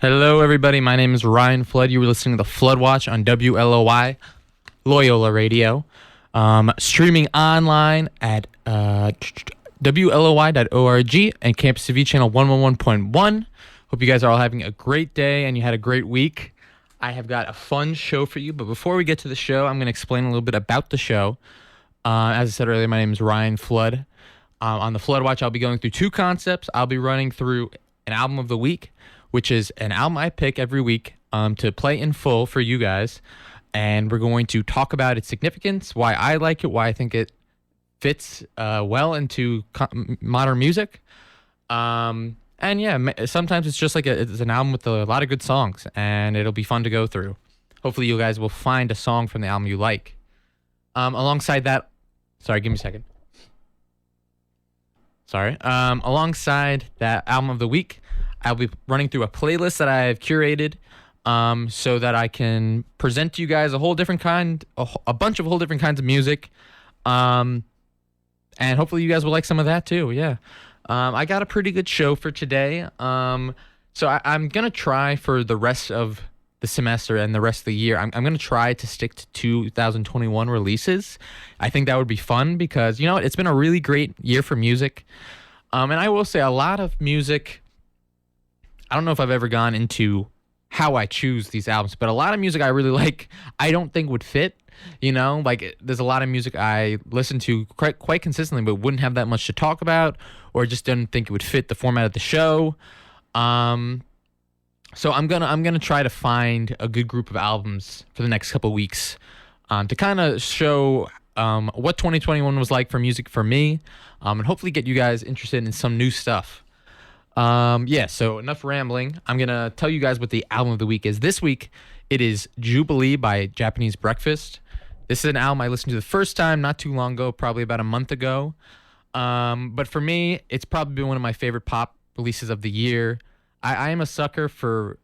Hello, everybody. My name is Ryan Flood. You were listening to the Flood Watch on WLOY, Loyola Radio, streaming online at WLOY.org and Campus TV channel 111.1. Hope you guys are all having a great day and you had a great week. I have got a fun show for you, but before we get to the show, I'm going to explain a little bit about the show. As I said earlier, my name is Ryan Flood. On the Flood Watch, I'll be going through two concepts. I'll be running through an album of the week, which is an album I pick every week to play in full for you guys. And we're going to talk about its significance, why I like it, why I think it fits well into modern music. And yeah, sometimes it's just like it's an album with a lot of good songs, and it'll be fun to go through. Hopefully you guys will find a song from the album you like. Alongside that, sorry, give me a second. Alongside that album of the week, I'll be running through a playlist that I've curated so that I can present to you guys a bunch of whole different kinds of music. And hopefully you guys will like some of that too. Yeah. I got a pretty good show for today. So I'm going to try for the rest of the semester and the rest of the year. I'm going to try to stick to 2021 releases. I think that would be fun because, you know what, it's been a really great year for music. And I will say a lot of music, I don't know if I've ever gone into how I choose these albums, but a lot of music I really like, I don't think would fit, like there's a lot of music I listen to quite consistently, but wouldn't have that much to talk about, or just didn't think it would fit the format of the show. So I'm gonna try to find a good group of albums for the next couple of weeks, to kind of show what 2021 was like for music for me, and hopefully get you guys interested in some new stuff. So enough rambling. I'm gonna tell you guys what the album of the week is. This week, it is Jubilee by Japanese Breakfast. This is an album I listened to the first time not too long ago, probably about a month ago. But for me, it's probably been one of my favorite pop releases of the year. I am a sucker for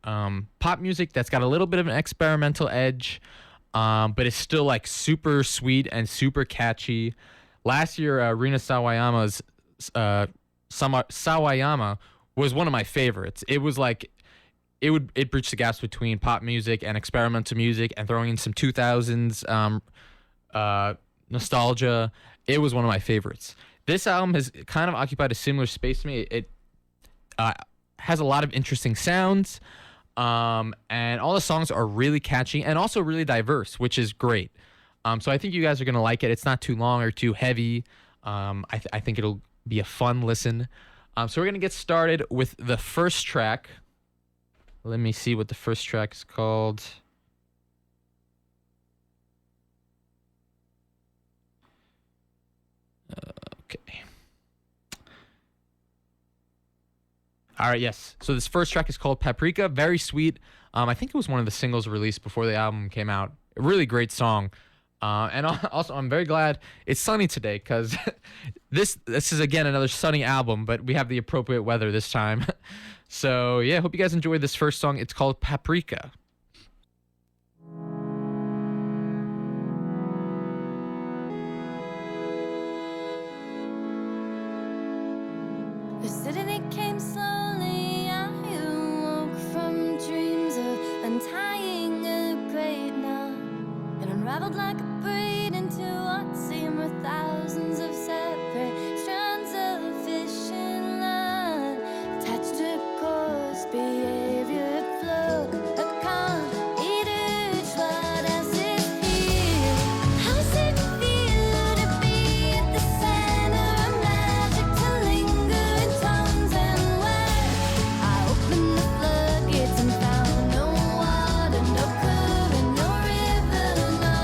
pop music that's got a little bit of an experimental edge, but it's still like super sweet and super catchy. Last year, Rina Sawayama's Sawayama was one of my favorites. It was like it bridged the gaps between pop music and experimental music and throwing in some 2000s nostalgia. It was one of my favorites. This album has kind of occupied a similar space to me. It has a lot of interesting sounds, and all the songs are really catchy and also really diverse, which is great. So I think you guys are gonna like it. It's not too long or too heavy. I think it'll be a fun listen. So we're gonna get started with the first track. Let me see what the first track is called. Okay. All right, yes. So this first track is called Paprika. Very sweet. I think it was one of the singles released before the album came out. A really great song. And also, I'm very glad it's sunny today because this is, again, another sunny album, but we have the appropriate weather this time. So, yeah, hope you guys enjoyed this first song. It's called Paprika. The city came slowly. I awoke from dreams of untying a great knot and unraveled like a braid into what seemed were thousands of separate strands of fishing line attached to course behavior flow. A calm, each what does it feel? How's it feel to be at the center of magic, to linger in tones and words? I opened the floodgates and found no water, no current, no river, no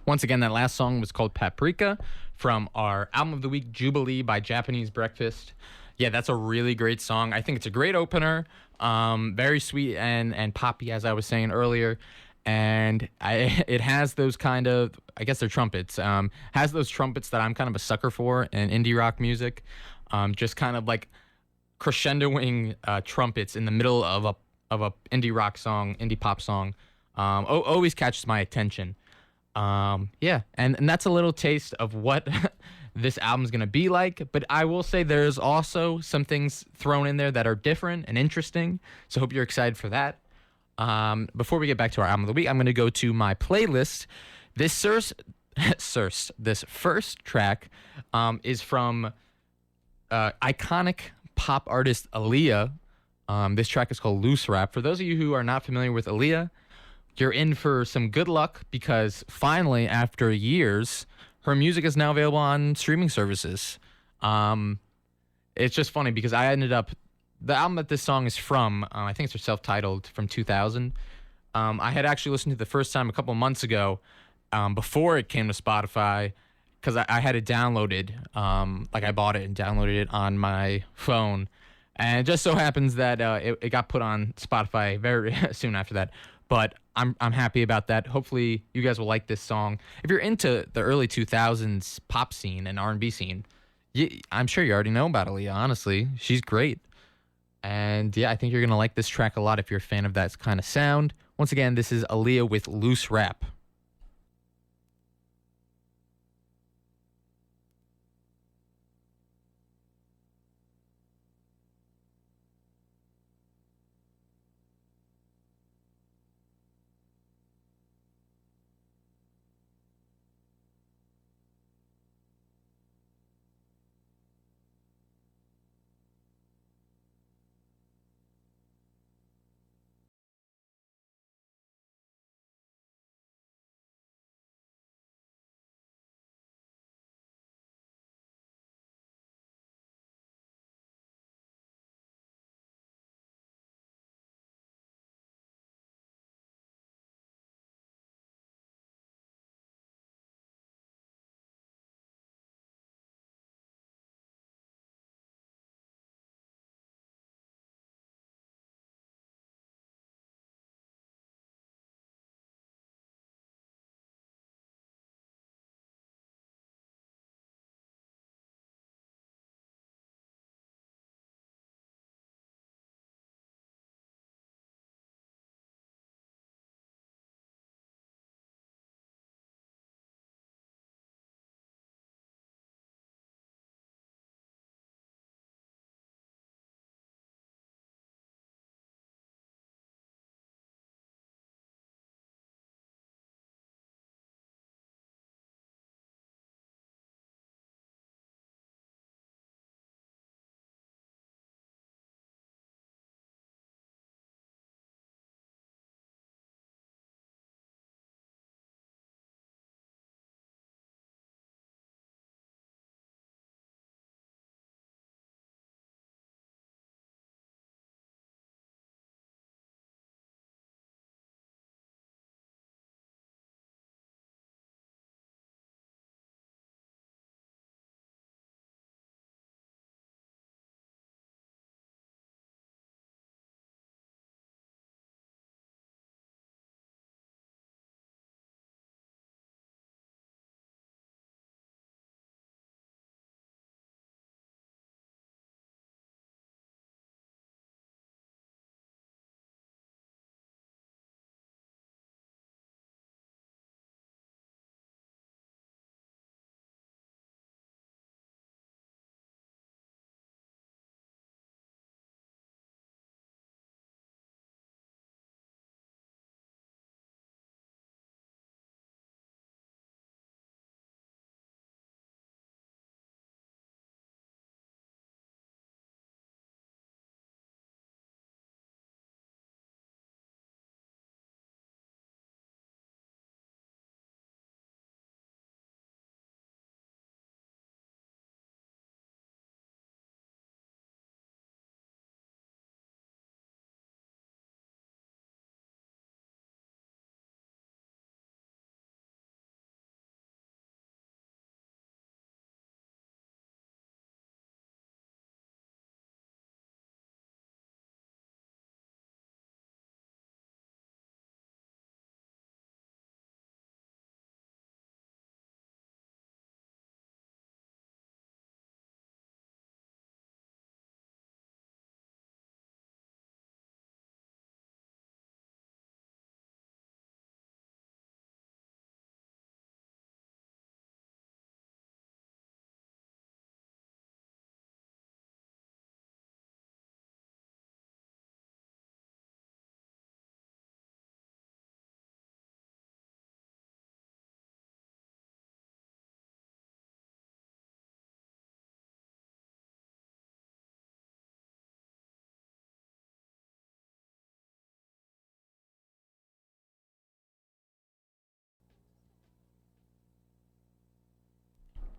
Once again, that last song was called Paprika from our album of the week, Jubilee by Japanese Breakfast. Yeah, that's a really great song. I think it's a great opener. Very sweet and poppy, as I was saying earlier. And it has those kind of, I guess they're trumpets. Has those trumpets that I'm kind of a sucker for in indie rock music. Just kind of like crescendoing trumpets in the middle of a indie rock song, indie pop song. Always catches my attention. Yeah, and that's a little taste of what this album's gonna be like. But I will say there's also some things thrown in there that are different and interesting. So hope you're excited for that. Before we get back to our album of the week, I'm gonna go to my playlist. This this first track is from iconic pop artist Aaliyah. This track is called Loose Rap. For those of you who are not familiar with Aaliyah, you're in for some good luck because finally, after years, her music is now available on streaming services. It's just funny because I ended up the album that this song is from. I think it's self-titled from 2000. I had actually listened to it the first time a couple months ago, before it came to Spotify, because I had it downloaded. Like I bought it and downloaded it on my phone, and it just so happens that it got put on Spotify very soon after that. But I'm happy about that. Hopefully you guys will like this song. If you're into the early 2000s pop scene and R&B scene, I'm sure you already know about Aaliyah. Honestly, she's great. And yeah, I think you're gonna like this track a lot if you're a fan of that kind of sound. Once again, this is Aaliyah with Loose Rap.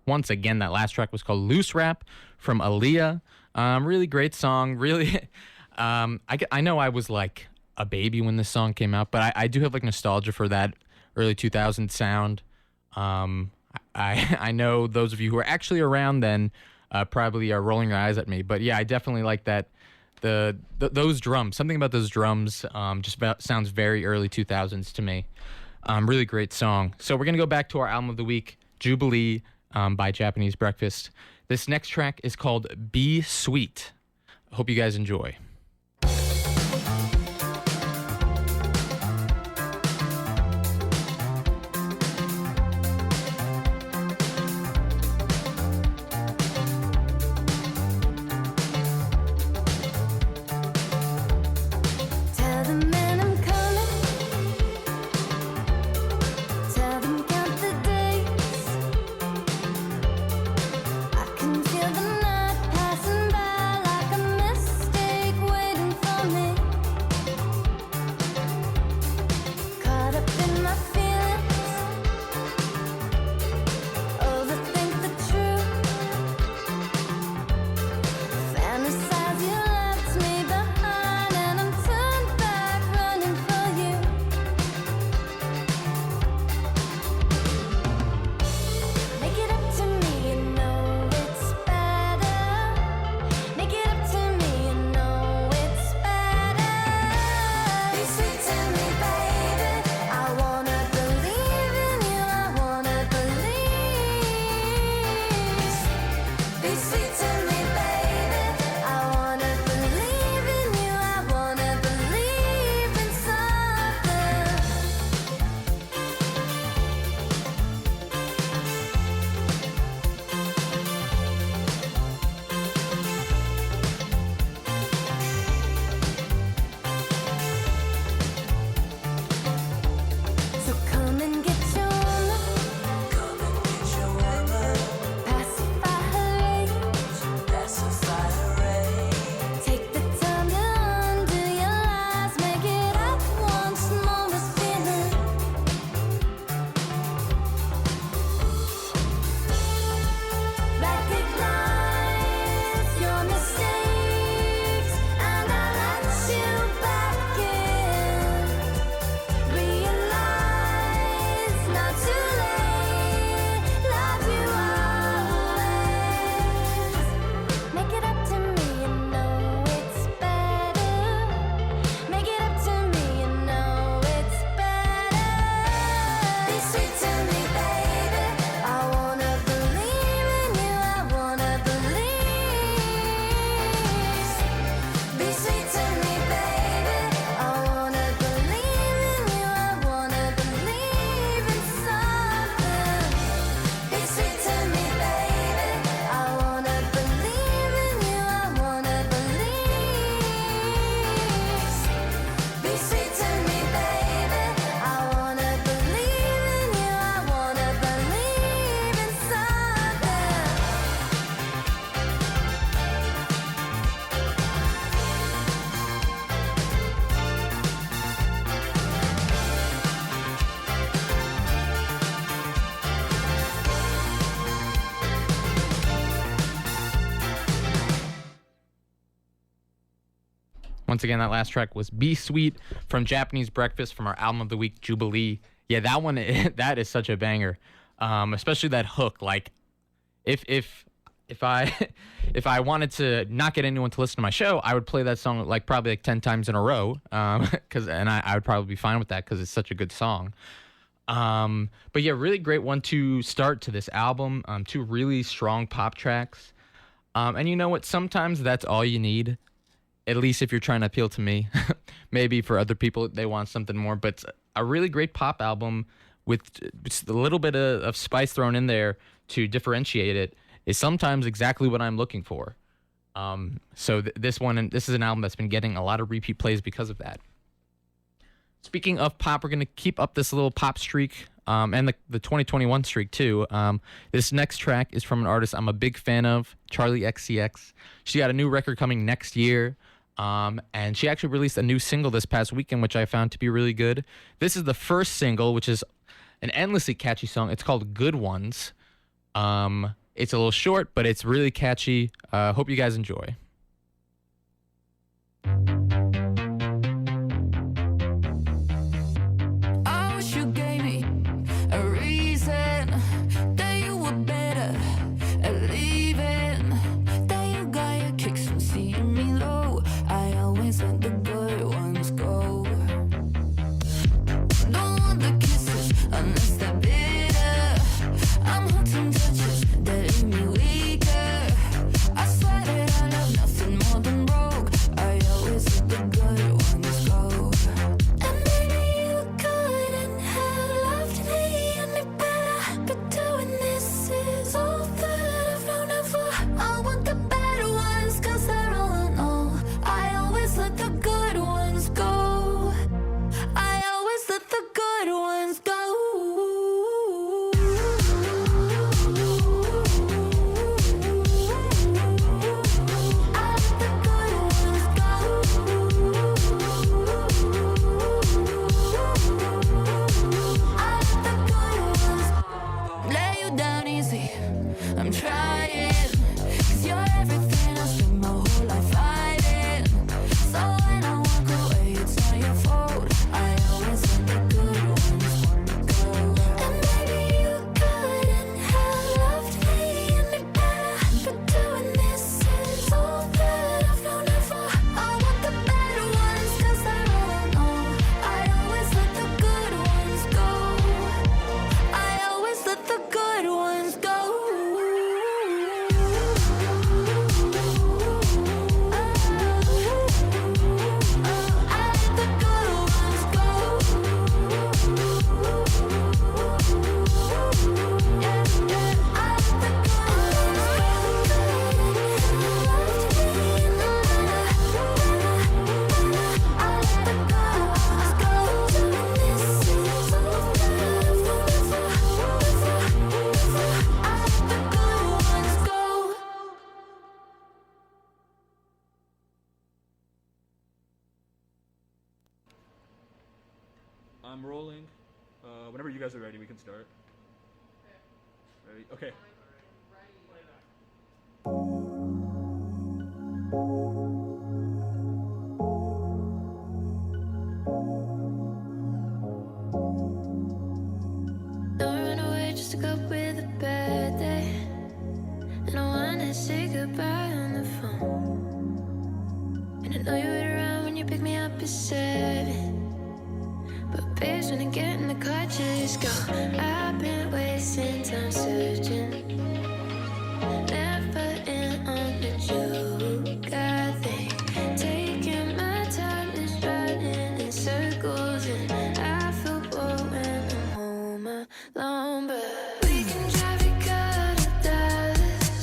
Once again, that last track was called Loose Rap from Aaliyah. Really great song. Really, I know I was like a baby when this song came out, but I do have like nostalgia for that early 2000s sound. I know those of you who are actually around then probably are rolling your eyes at me, but yeah, I definitely like that. Those drums, something about those drums, sounds very early 2000s to me. Really great song. So we're gonna go back to our album of the week, Jubilee, by Japanese Breakfast. This next track is called Be Sweet. I hope you guys enjoy. Tell the man I'm coming. Tell them count the days. I can feel the night passing by like a mistake waiting for me. Caught up in my feelings. Overthink the truth. Fantasize you left me behind, and I'm turned back running for you. Make it up to me, you know it's better. Make it up to me, you know it's better. Be sweet to me, baby. I wanna believe in you. I wanna believe. Be sweet to me, baby. I wanna believe in you. I wanna believe in something. So come and get your woman. Pacify her rage. Take the time to undo your lies. Make it up once more with feeling. Recognize your mistakes, and I let you back in. Realize not too late. Love you always. Make it up to me, you know it's better. Make it up to me, you know it's better. Be sweet to me, baby. I wanna believe in you. I wanna believe. Be sweet to me, baby. I wanna believe in you. I wanna believe in something. Be sweet to me, baby. I wanna believe in you. I wanna believe. Be sweet to me, baby. I wanna believe in you. I wanna believe in something. Once again, that last track was Be Sweet from Japanese Breakfast from our album of the week, Jubilee. Yeah, that one, that is such a banger. Especially that hook. Like, if I if I wanted to not get anyone to listen to my show, I would play that song like probably like 10 times in a row. I would probably be fine with that because it's such a good song. But yeah, really great one to start to this album. Two really strong pop tracks. And you know what? Sometimes that's all you need. At least if you're trying to appeal to me. Maybe for other people, they want something more. But a really great pop album with just a little bit of spice thrown in there to differentiate it is sometimes exactly what I'm looking for. So this is an album that's been getting a lot of repeat plays because of that. Speaking of pop, we're going to keep up this little pop streak and the 2021 streak too. This next track is from an artist I'm a big fan of, Charlie XCX. She got a new record coming next year. And she actually released a new single this past weekend, which I found to be really good. This is the first single, which is an endlessly catchy song. It's called Good Ones. It's a little short, but it's really catchy. Hope you guys enjoy. I wish you gave me a reason that you were better at leaving. That you got your kicks from seeing me low. I always let the good ones go. Don't want the kisses unless they're bitter. I'm hunting touches that leave me weaker. I swear that I love nothing more than broke. I always let the good ones go. And maybe you couldn't have loved me any better, but doing this is all that I've known it for. I want the better ones, 'cause they're all I know. I always let the good ones go. I always let the good ones go. Lay you down easy, I'm trying, 'cause you're everything I spent my whole life fighting. So when I walk away, it's not your fault. I always let the good ones go. And maybe you couldn't have loved me any better, but doing this is all that I've known it for. I want the better ones, 'cause they're all I know. I always let the good ones go. I always let the good ones go. I let the good ones go. Yeah, yeah. I let the good ones go. I let the good ones go. This is all that I've known it for. I let the good ones go. I'm rolling. Whenever you guys are ready, we can start. Ready? Okay. Don't run away just to cope with a bad day. And I wanna say goodbye on the phone. And I know you wait around when you pick me up at 7. But babes, when I get in the car, just go. I've been wasting time searching. Never in on the joke. I think taking my time is running in circles. And I feel bored when I'm home alone. But we can drive a car to Dallas.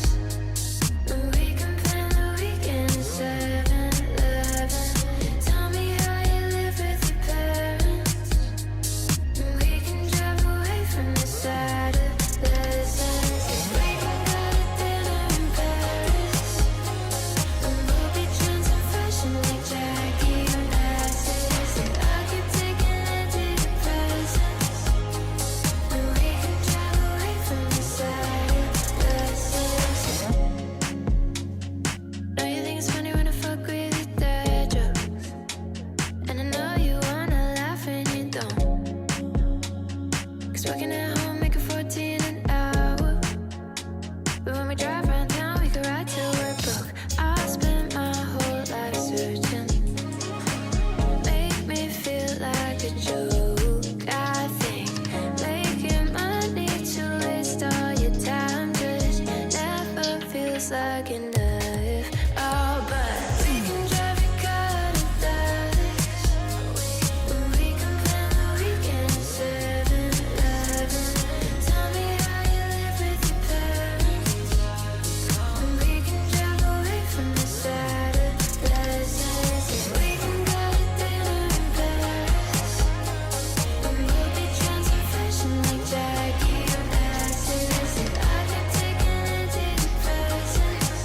And we can plan the weekend at 7-Eleven. Tell me how you live with your parents. And we can drive away from the side of lessons. We can go to dinner in Paris. And we'll be dancing fashion like Jackie Onassis. And I keep taking antidepressants. And we can drive away from the side of lessons. Know you think it's funny when I fuck with your dad jokes. And I know you wanna laugh and you don't. 'Cause working at home making 14 an hour. But when we drive around town, we could ride till we're broke. I spent my whole life searching. Make me feel like a joke. I think making money to waste all your time just never feels like enough. Oh, but we can drive a car to Dallas. And we can plan the weekend at 7-Eleven. Tell me how you live with your parents. And we can drive away from the side of lessons. We can go to dinner in Paris. And we'll be dancing fashion like Jackie Onassis. And I keep taking antidepressants.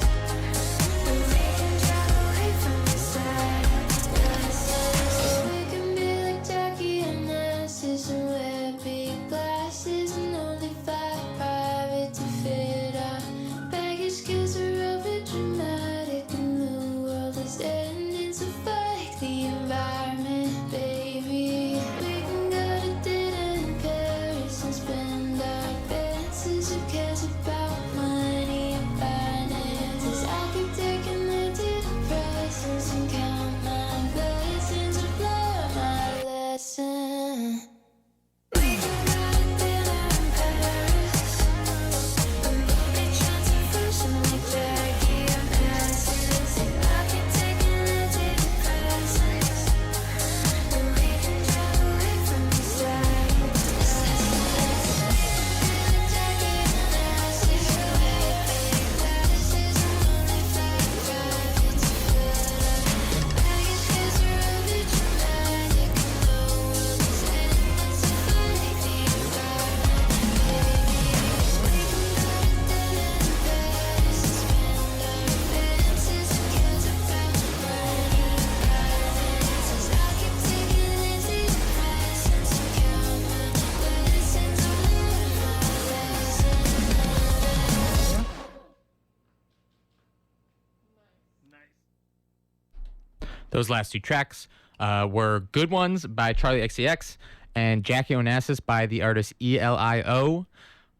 Those last two tracks were Good Ones by Charlie XCX and Jackie Onassis by the artist ELIO.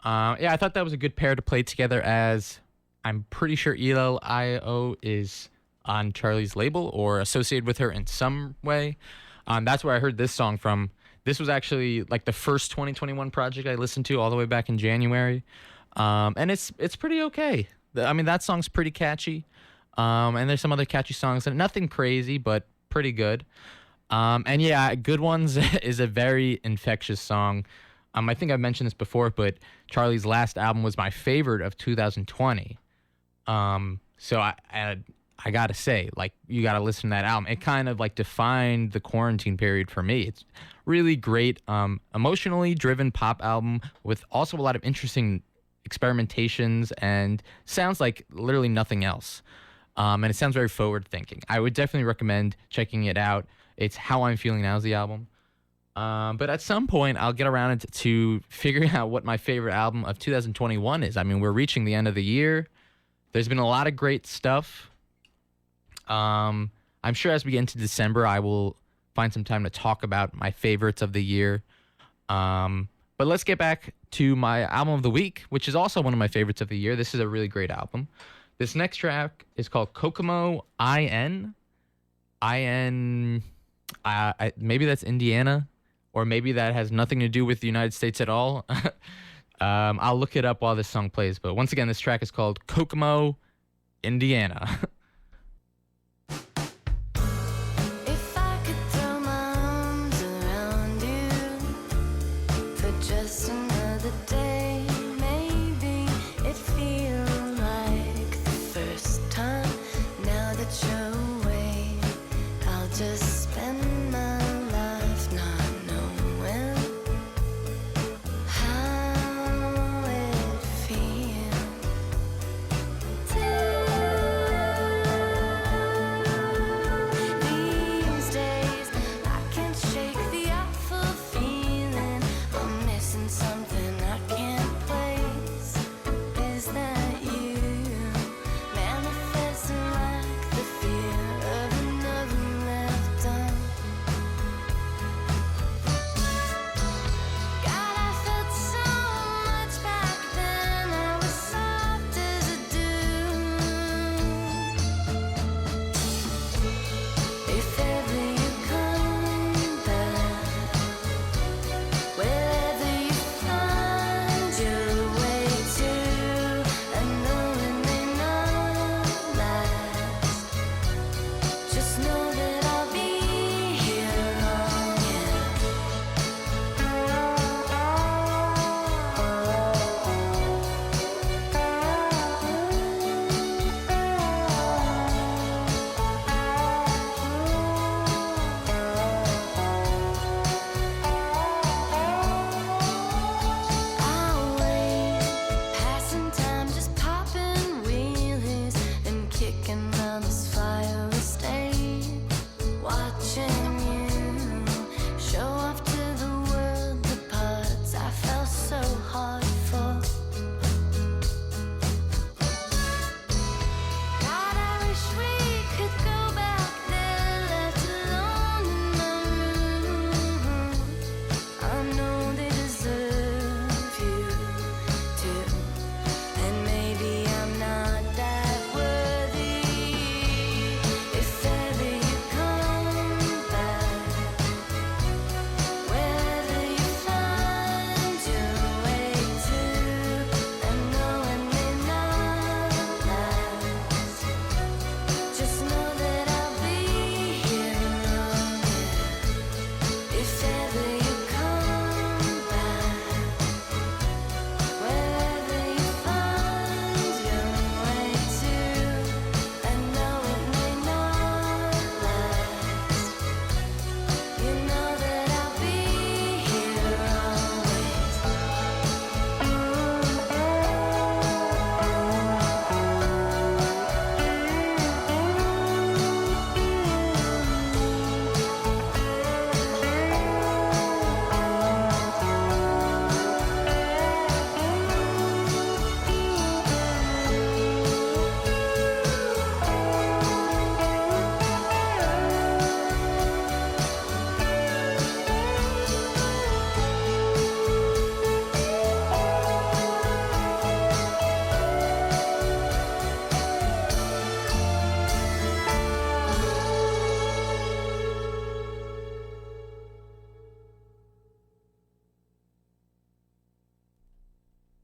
Yeah, I thought that was a good pair to play together, as I'm pretty sure ELIO is on Charlie's label or associated with her in some way. That's where I heard this song from. This was actually like the first 2021 project I listened to all the way back in January. And it's pretty okay. I mean, that song's pretty catchy. And there's some other catchy songs, and nothing crazy, but pretty good. And yeah, Good Ones is a very infectious song. I think I've mentioned this before, but Charlie's last album was my favorite of 2020. So I gotta say, like, you gotta listen to that album. It kind of like defined the quarantine period for me. It's really great, emotionally driven pop album with also a lot of interesting experimentations and sounds like literally nothing else. And it sounds very forward thinking. I would definitely recommend checking it out. It's How I'm Feeling Now is the album. But at some point, I'll get around to figuring out what my favorite album of 2021 is. I mean, we're reaching the end of the year. There's been a lot of great stuff. I'm sure as we get into December, I will find some time to talk about my favorites of the year. But let's get back to my album of the week, which is also one of my favorites of the year. This is a really great album. This next track is called Kokomo IN. Maybe that's Indiana, or maybe that has nothing to do with the United States at all. I'll look it up while this song plays. But once again, this track is called Kokomo, Indiana. If I could throw my arms around you for just another day, maybe it'd feel like the first time. Now that you're away, I'll just spend my life not knowing how it feels to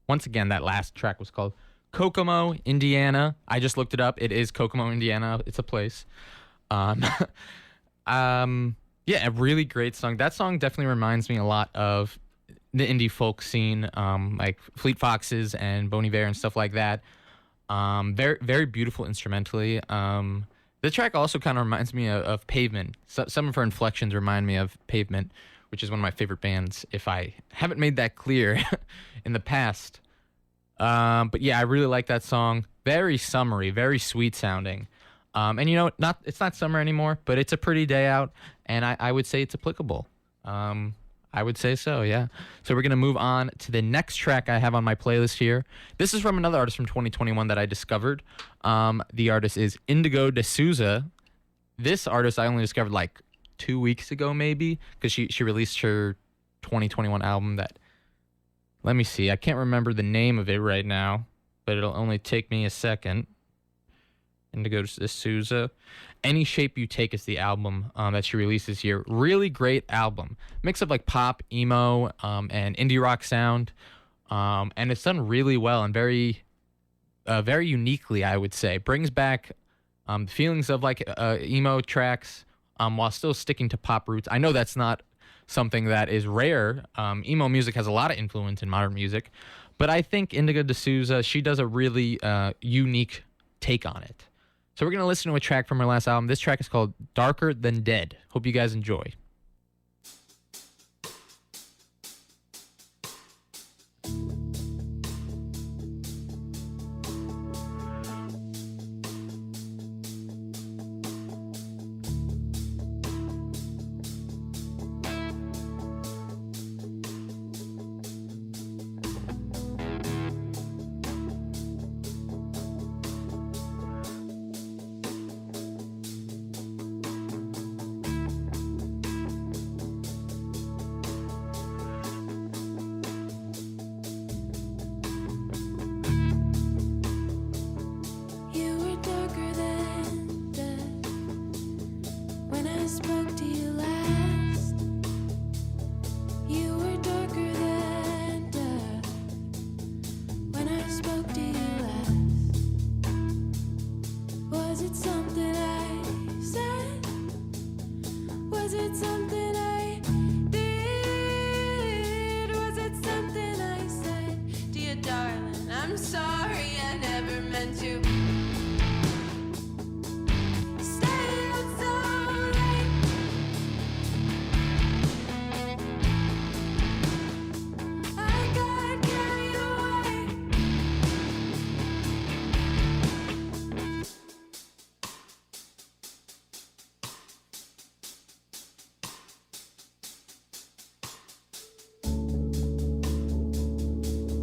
once again, that last track was called Kokomo, Indiana. I just looked it up. It is Kokomo, Indiana. It's a place. Um, yeah, a really great song. That song definitely reminds me a lot of the indie folk scene, like Fleet Foxes and Bon Iver and stuff like that. Very, very beautiful instrumentally. The track also kind of reminds me of Pavement. Some of her inflections remind me of Pavement, which is one of my favorite bands, if I haven't made that clear in the past. But yeah, I really like that song. Very summery, very sweet sounding. And you know, it's not summer anymore, but it's a pretty day out, and I would say it's applicable. I would say so, yeah. So we're going to move on to the next track I have on my playlist here. This is from another artist from 2021 that I discovered. The artist is Indigo de Souza. This artist I only discovered like 2 weeks ago, maybe, because she released her 2021 album that, let me see, I can't remember the name of it right now, but it'll only take me a second. Indigo de Souza. Any Shape You Take is the album that she releases here. Really great album. Mix of like pop, emo, and indie rock sound. And it's done really well and very uniquely, I would say. Brings back feelings of like emo tracks while still sticking to pop roots. I know that's not something that is rare. Emo music has a lot of influence in modern music. But I think Indigo de Souza, she does a really unique take on it. So we're going to listen to a track from her last album. This track is called Darker Than Dead. Hope you guys enjoy. You were darker than death when I spoke to you last. You were darker than death when I spoke to you last. Was it something I said? Was it something I did? Was it something I said? Dear darling, I'm sorry, I never meant to stay out so late. I got carried away.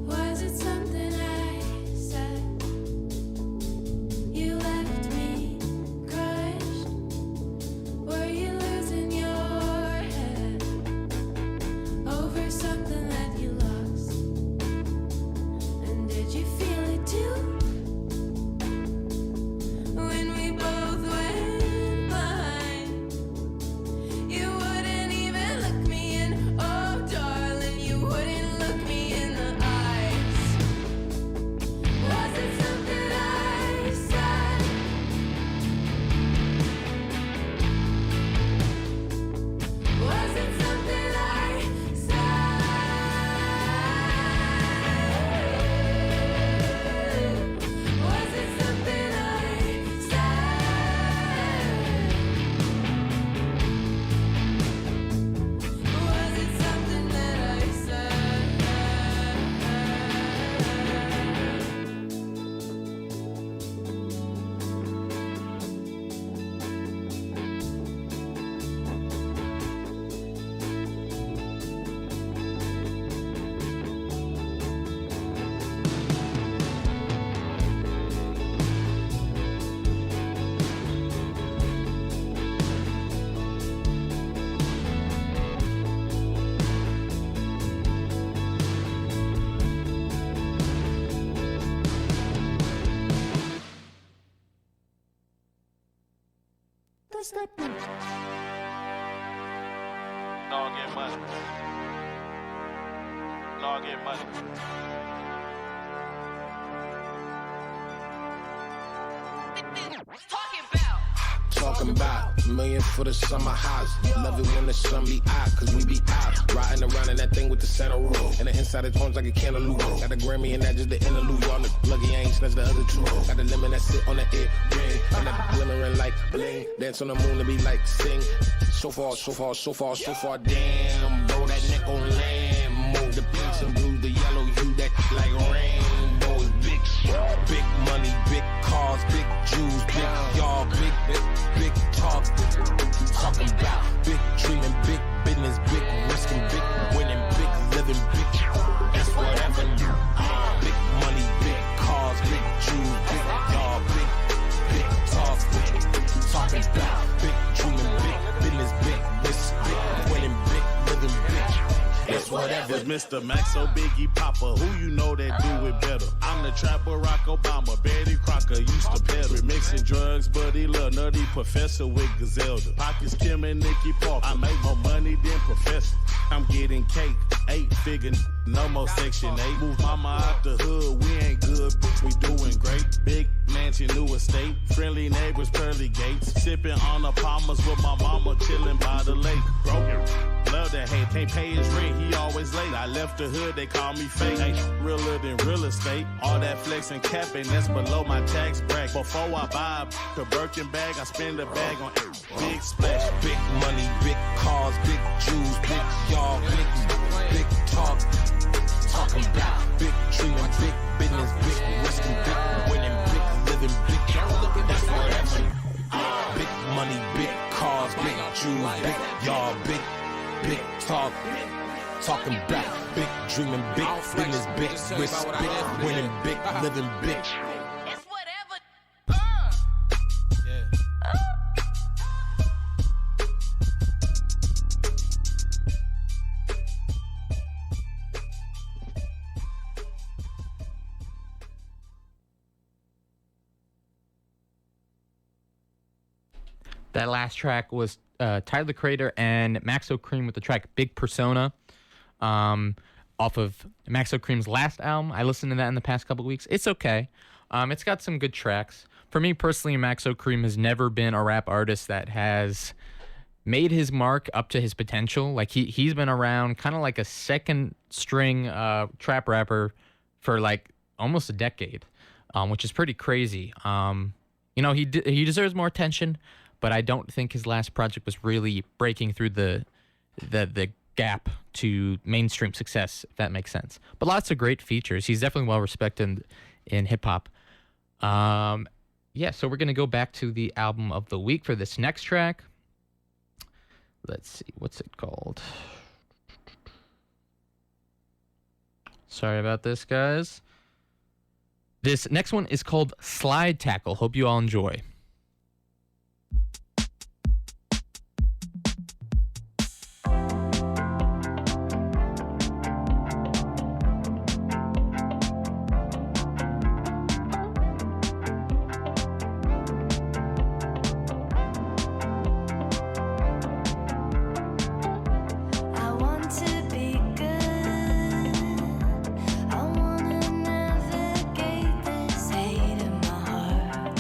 Was it something I said? You left me crushed. Were you losing your head over something that you lost? And did you feel it too when we both went blind? You wouldn't even look me in. Oh, darling, you wouldn't look me in the eyes. Was it something I said? Was it something I said? Was it something I said? Was it something that I said? Dog get money. Dog get money. talking about a million for the summer house. Love it when the sun be out, cause we be out. Riding around in that thing with the Santa roof. And the inside is orange like a cantaloupe. Got a Grammy and that just the interlude. Y'all lucky I ain't snatched the other two. Got the lemon that sit on the ear ring. And that glimmering like bling. Dance on the moon to be like sing. So far, so far, so far, so far. Damn, bro, that neck on land. Move the pinks and blues, the yellow hue that like rainbows. Big money, big cars, big Jews, big y'all, big talk. Talking about big dreaming, big business, big risking, big winning, big living, big. That's whatever. Big money, big cars, big Jews, big y'all, big talk. Talking about big dreaming, big business, big risk, big winning, big living, big. It's whatever. It's Mr. Maxo Biggie Papa, who you know that do it better. I'm the trap Barack Obama, Betty Crocker used to peddle. Mixing drugs, Buddy Lil Nutty, Professor with Gazelda. Pockets Kim and Nicky Parker, I make more money than Professor. I'm getting cake, 8-figure, no more Section 8. Move mama out the hood, we ain't good, bitch, we doing great. Big mansion, new estate, friendly neighbors, pearly gates. Sipping on the Palmers with my mama, chilling by the lake. Broken, love that hate, can't pay his rent, he always late. I left the hood, they call me fake. Ain't realer than real estate. All that flex and capping, that's below my tax bracket. Before I buy a Birkin bag, I spend a bag on big splash. Big money, big cars, big Jews, big y'all, big talk. Talking about big dreaming, big business, big risking, big winning, big living, big. That's whatever. Big money, big cars, big Jews, big y'all, big talk. Talking about big dreaming, big business, big risk, big winning, big living, big. It's whatever. That last track was Tyler the Creator and Maxo Cream with the track Big Persona, off of Maxo Cream's last album. I listened to that in the past couple of weeks. It's okay. It's got some good tracks. For me personally, Maxo Cream has never been a rap artist that has made his mark up to his potential. Like he's been around kind of like a second string trap rapper for like almost a decade, which is pretty crazy. He deserves more attention, but I don't think his last project was really breaking through the gap to mainstream success, if that makes sense. But lots of great features. He's definitely well respected in hip hop. So we're gonna go back to the album of the week for this next track. Let's see, what's it called? Sorry about this, guys. This next one is called Slide Tackle. Hope you all enjoy. I want to be good. I wanna navigate this hate in my heart.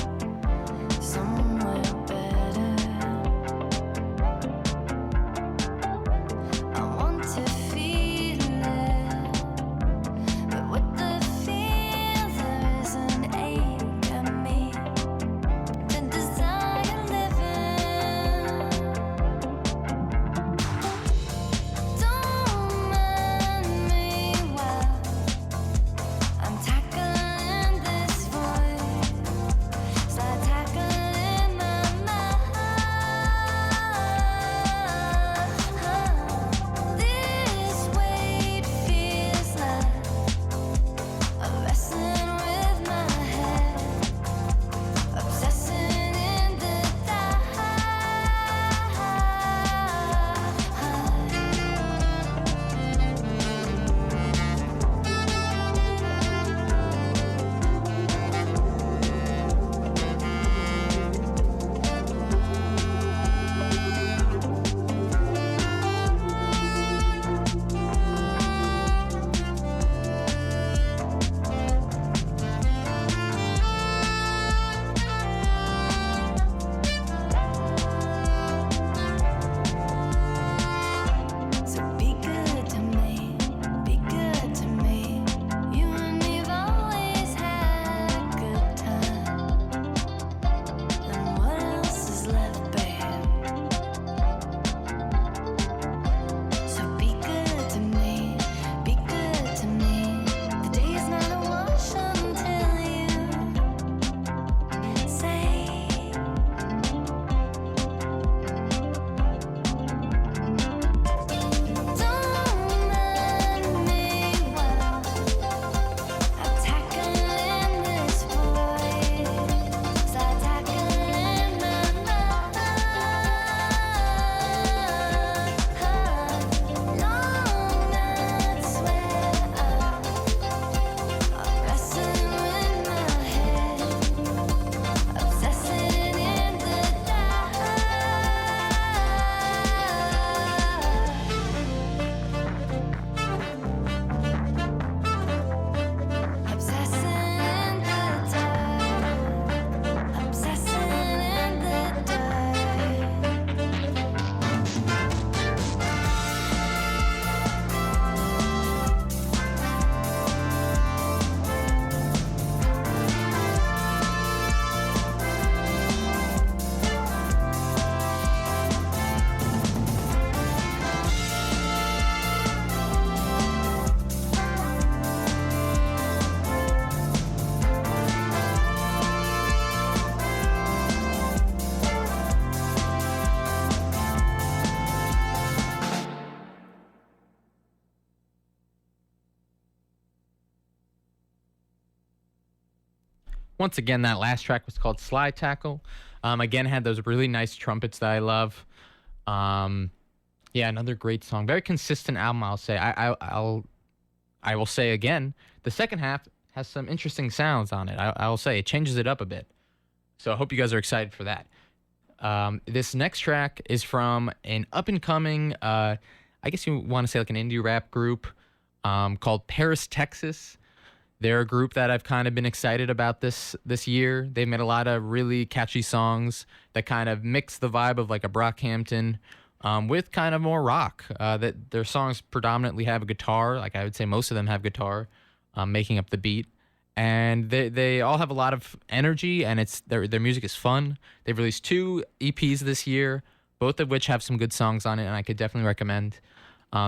Once again, that last track was called Sly Tackle. Again, had those really nice trumpets that I love. Yeah, another great song. Very consistent album, I'll say. I will say again, the second half has some interesting sounds on it. I'll say it changes it up a bit. So I hope you guys are excited for that. This next track is from an up-and-coming, I guess you want to say like an indie rap group called Paris, Texas. They're a group that I've kind of been excited about this year. They've made a lot of really catchy songs that kind of mix the vibe of like a Brockhampton with kind of more rock. That their songs predominantly have a guitar. Like I would say most of them have guitar making up the beat. And they all have a lot of energy, and their music is fun. They've released 2 EPs this year, both of which have some good songs on it, and I could definitely recommend.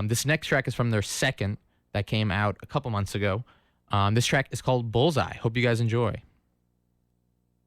This next track is from their second that came out a couple months ago. This track is called Bullseye. Hope you guys enjoy.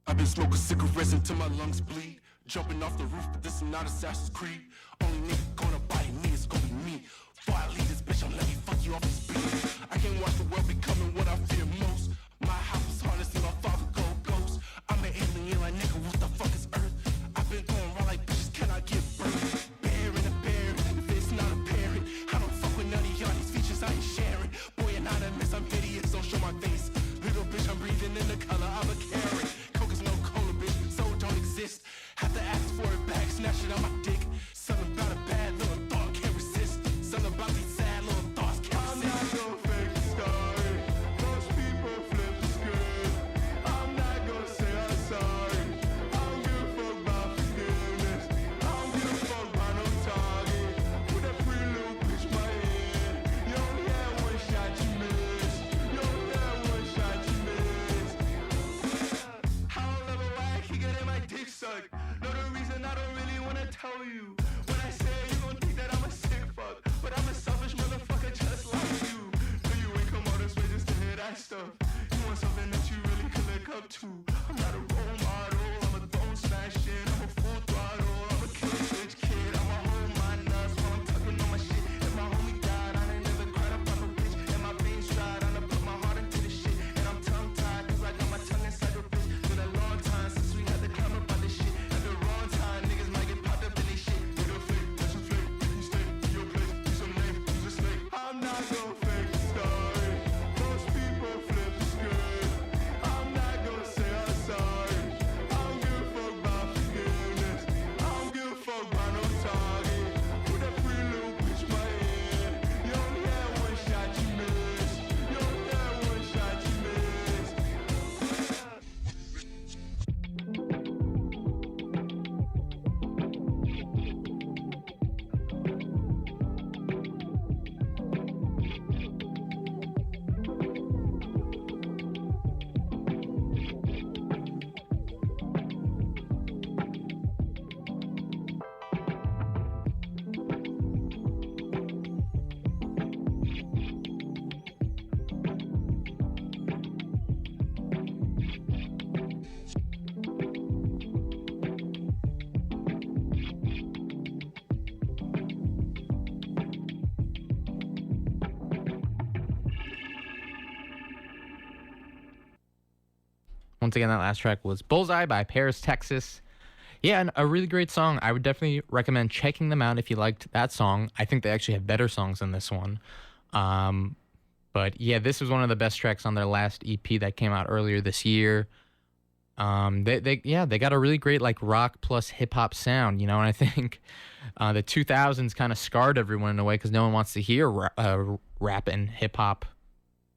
I've been smoking cigarettes until my lungs bleed. Jumping off the roof, but this is not Assassin's Creed. Only nigga gonna body me, it's gonna be me. Before I leave this bitch, I'm let me fuck you off the speed. I can't watch the world becoming what I fear most. My house is hard to see my father go ghost. I'm an alien like nigga, what the fuck is Earth? I've been going around like bitches, can I get burned? Bear in a bear, if it's not apparent. I don't fuck with none of y'all, these features I ain't sharing. Boy, anonymous, I'm hideous, don't show my face. Little bitch, I'm breathing in the color of a carrot. Coke is no cola, bitch, so don't exist. Have to ask for it back, snatch it on my dick. Something about a bad little thought, can't resist. Something about these sad little thoughts, can't resist. I'm not gonna fake the story. Most people flip the script. I'm not gonna say I'm sorry. I don't give a fuck about forgiveness. I don't give a fuck about no target. With that pretty little bitch, my head. You only had one shot, you missed. You only had one shot, you missed. I don't love it, why I keep getting my dick sucked. No, the reason I don't really wanna tell you. When I say it, you gon' think that I'm a sick fuck. But I'm a selfish motherfucker just like you. No, you ain't come all this way just to hear that stuff. You want something that you really can look up to. I'm not a role model, I'm a throne smashing. I'm a full throttle, I'm a kill switch kid. I'ma hold my nuts while I'm tucking on my shit. If my homie died, I ain't never cried about no bitch. And my veins dried, I'ma put my heart into the shit. And I'm tongue tied, cause I got my tongue inside the bitch. Been a long time since we had to climb up on this shit. At the wrong time, niggas might get popped up in this shit. Nigga fake, that's a fake. If you stay in your place, use some name, use a snake. I'm not gonna fake the story. Most people flip the script. I'm not gonna say I'm sorry. I don't give a fuck about forgiveness. I don't give a fuck about no target. With that pretty little bitch, my head. You only had one shot, you missed. You only had one shot, you missed. Once again, that last track was Bullseye by Paris, Texas. Yeah, and a really great song. I would definitely recommend checking them out if you liked that song. I think they actually have better songs than this one. But yeah, this was one of the best tracks on their last EP that came out earlier this year. They got a really great like rock plus hip hop sound, you know. And I think the 2000s kind of scarred everyone in a way because no one wants to hear rap and hip hop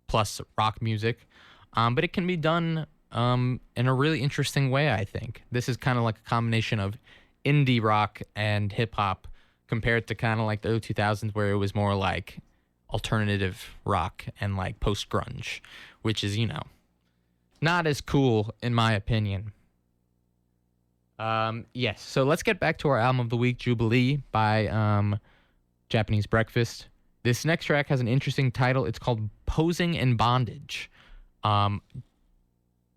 plus rock music. But it can be done in a really interesting way, I think. This is kind of like a combination of indie rock and hip hop compared to kind of like the early 2000s where it was more like alternative rock and like post grunge, which is, you know, not as cool in my opinion. Yes, so let's get back to our album of the week, Jubilee by Japanese Breakfast. This next track has an interesting title. It's called Posing in Bondage.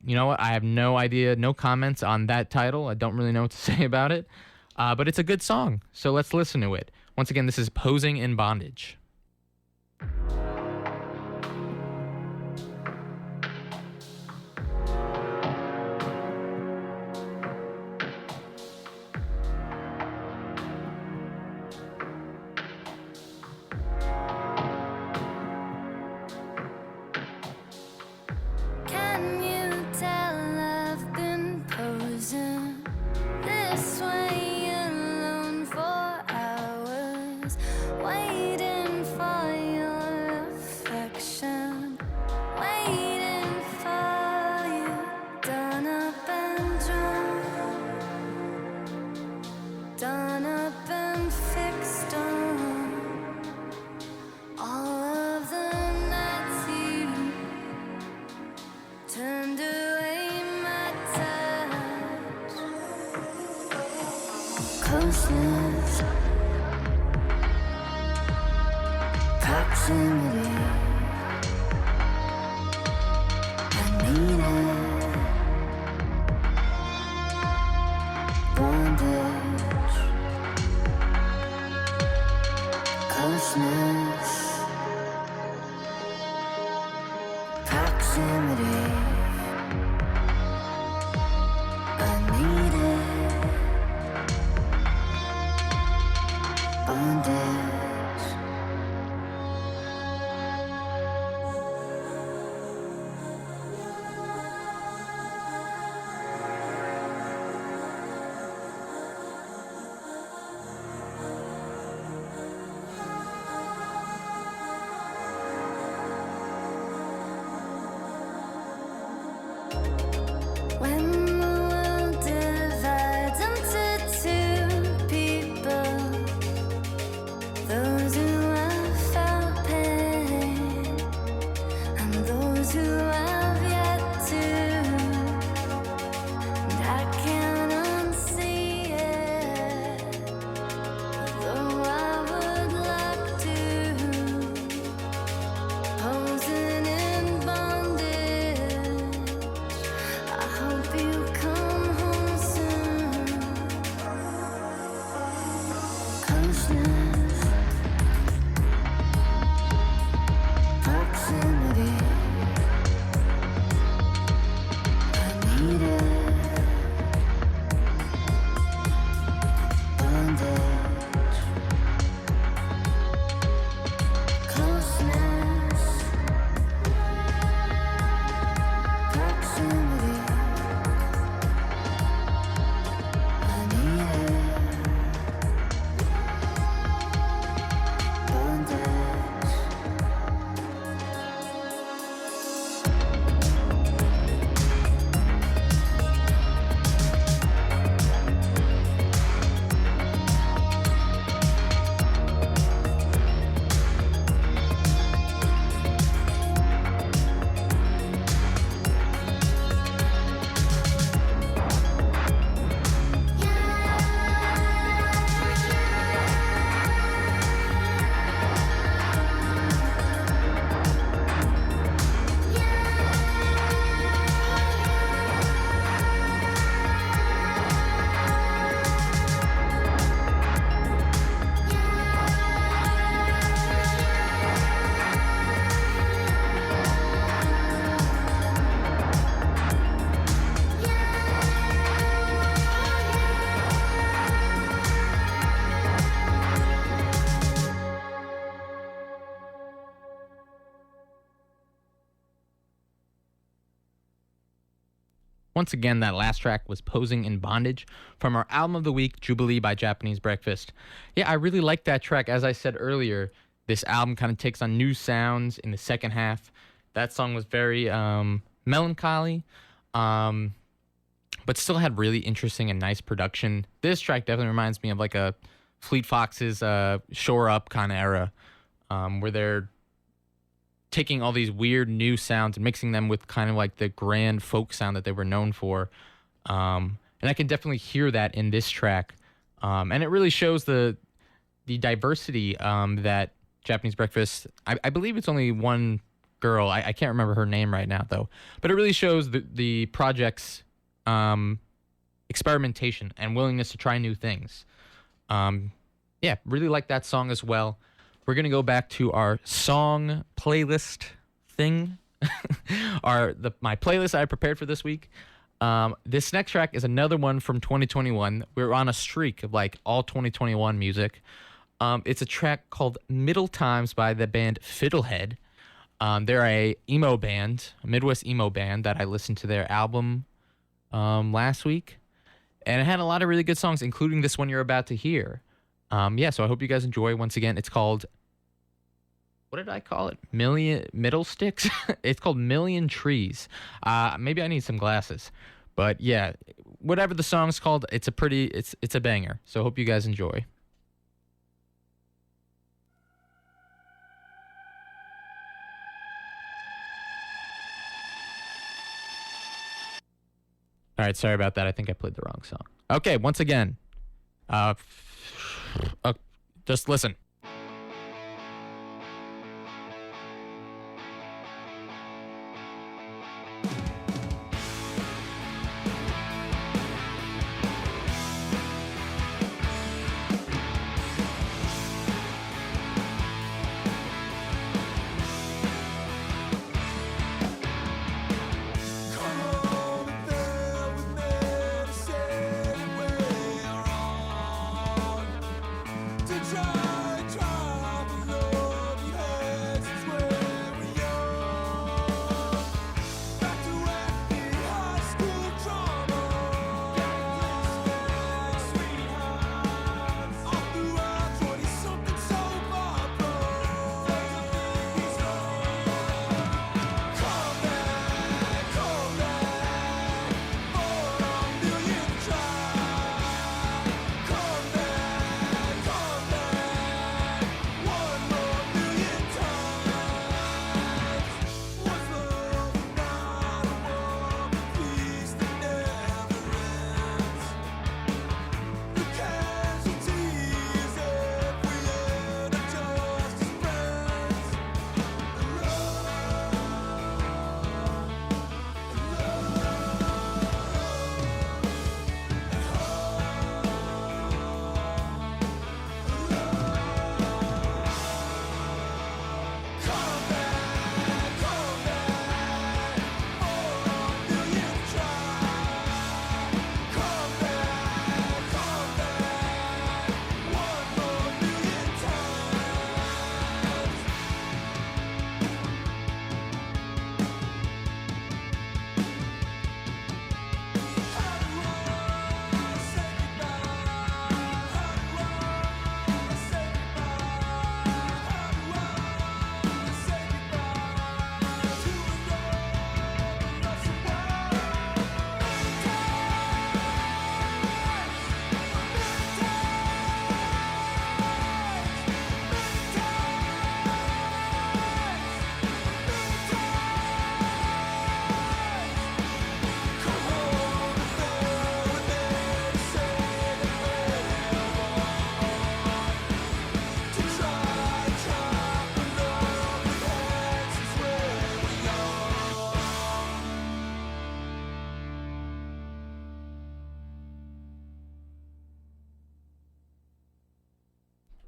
You know what? I have no idea, no comments on that title. I don't really know what to say about it. But it's a good song, so let's listen to it. Once again, this is Posing in Bondage. Closeness, proximity. I need it. Bondage, closeness, proximity. I need it. Bondage. When the world divides into two people, those who have felt pain and those who have yet to, and I can't unsee it, though I would like to, posing in bondage. I hope you come home soon. Closeness, proximity. I need it. Bondage, closeness, proximity. I need it. Bondage. Once again, that last track was Posing in Bondage from our album of the week, Jubilee by Japanese Breakfast. Yeah, I really like that track. As I said earlier, this album kind of takes on new sounds in the second half. That song was very melancholy, but still had really interesting and nice production. This track definitely reminds me of like a Fleet Foxes Shore Up kind of era, where they're taking all these weird new sounds and mixing them with kind of like the grand folk sound that they were known for. And I can definitely hear that in this track. And it really shows the diversity that Japanese Breakfast, I believe it's only one girl. I can't remember her name right now though, but it really shows the project's experimentation and willingness to try new things. Yeah, really like that song as well. We're going to go back to our song playlist thing. My playlist I prepared for this week. This next track is another one from 2021. We're on a streak of like all 2021 music. It's a track called Middle Times by the band Fiddlehead. They're a emo band, a Midwest emo band that I listened to their album last week. And it had a lot of really good songs, including this one you're about to hear. Yeah, so I hope you guys enjoy. Once again, it's called, what did I call it? Middle Sticks? It's called Million Trees. Maybe I need some glasses. But yeah, whatever the song's called, it's a banger. So I hope you guys enjoy. All right, sorry about that. I think I played the wrong song. Okay, once again, Uh, just listen.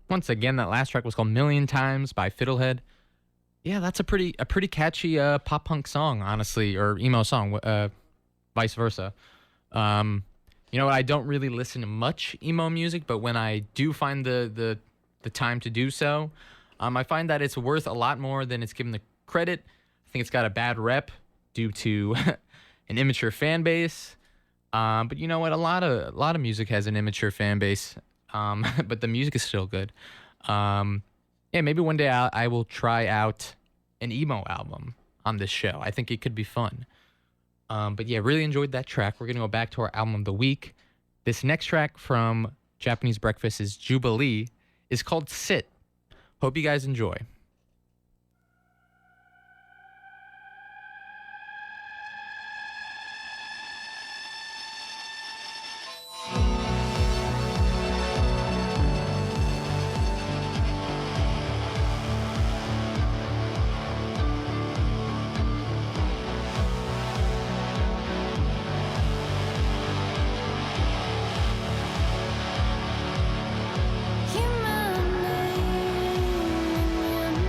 Once again, that last track was called "Million Times" by Fiddlehead. Yeah, that's a pretty catchy pop punk song, honestly, or emo song, vice versa. You know what? I don't really listen to much emo music, but when I do find the time to do so, I find that it's worth a lot more than it's given the credit. I think it's got a bad rep due to an immature fan base. But you know what? A lot of music has an immature fan base. But the music is still good. Yeah, maybe one day I will try out an emo album on this show. I think it could be fun. But yeah, really enjoyed that track. We're going to go back to our album of the week. This next track from Japanese Breakfast is Jubilee. It's called Sit. Hope you guys enjoy. Keep my name in your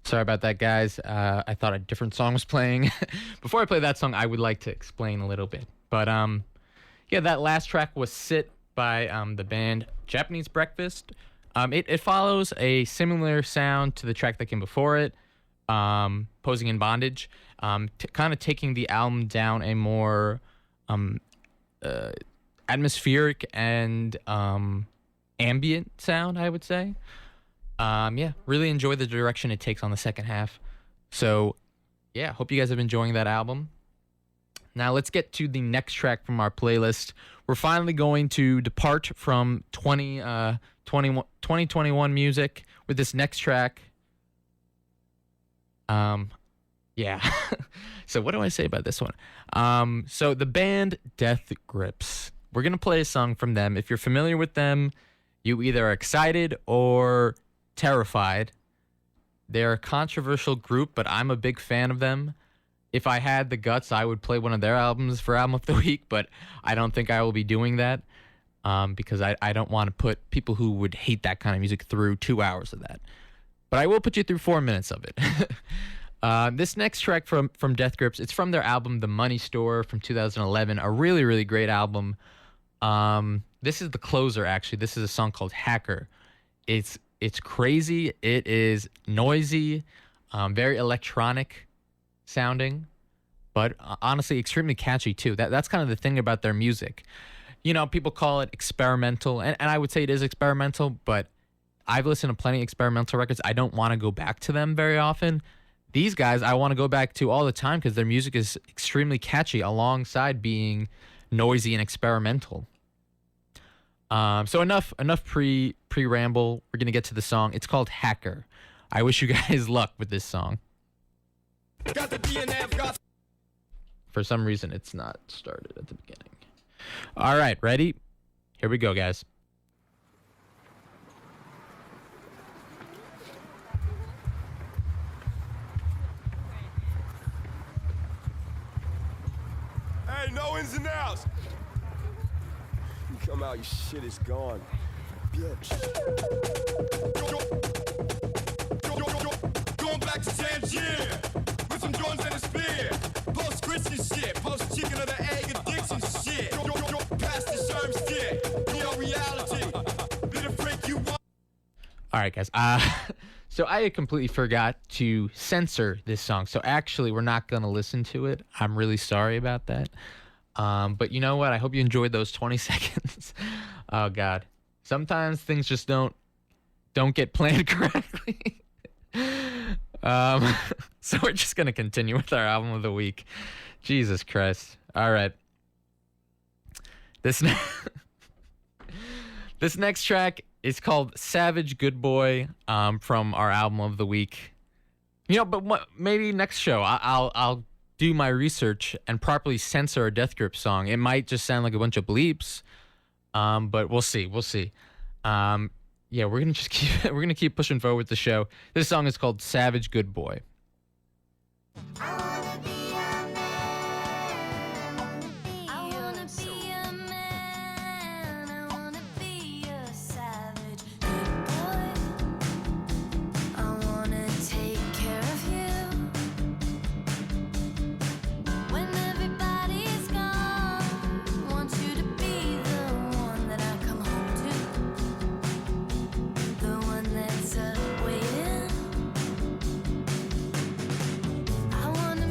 Sorry about that, guys. I thought a different song was playing. Before I play that song, I would like to explain a little bit. But yeah, that last track was "Sit" by the band Japanese Breakfast. It follows a similar sound to the track that came before it, "Posing in Bondage," kind of taking the album down a more atmospheric and ambient sound, I would say. Yeah, really enjoy the direction it takes on the second half. So, yeah, hope you guys have been enjoying that album. Now let's get to the next track from our playlist. We're finally going to depart from 2021 music with this next track. Yeah. So what do I say about this one? So the band Death Grips. We're going to play a song from them. If you're familiar with them, you either are excited or terrified. They're a controversial group, but I'm a big fan of them. If I had the guts, I would play one of their albums for Album of the Week, but I don't think I will be doing that because I don't want to put people who would hate that kind of music through 2 hours of that. But I will put you through 4 minutes of it. This next track from Death Grips, it's from their album The Money Store from 2011, a really, really great album. This is the closer, actually. This is a song called Hacker. It's crazy. It is noisy, very electronic sounding, but honestly extremely catchy too. That's kind of the thing about their music. You know, people call it experimental, and I would say it is experimental, but I've listened to plenty of experimental records. I don't want to go back to them very often. These guys I want to go back to all the time because their music is extremely catchy alongside being noisy and experimental. So enough pre-ramble. We're going to get to the song. It's called Hacker. I wish you guys luck with this song. For some reason, it's not started at the beginning. All right, ready? Here we go, guys. Hey, no ins and outs. You come out, your shit is gone. Bitch. Going back to Tangier with some drones and a spear. Post Christian shit, post chicken or the egg addiction shit. Past the germ stick, neo reality. Be the freak you want. All right, guys. So I had completely forgot to censor this song. So actually, we're not going to listen to it. I'm really sorry about that. But you know what? I hope you enjoyed those 20 seconds. Oh, God. Sometimes things just don't get planned correctly. So we're just going to continue with our album of the week. Jesus Christ. All right. This next track is called Savage Good Boy from our album of the week. You know, but maybe next show I'll do my research and properly censor a Death Grip song. It might just sound like a bunch of bleeps, but we'll see. Yeah, we're gonna keep pushing forward with the show. This song is called Savage Good Boy. I wanna be a man. I wanna be a man. I wanna be a savage good boy. I wanna take care of you when everybody's gone. Want you to be the one that I come home to, the one that's waiting. I wanna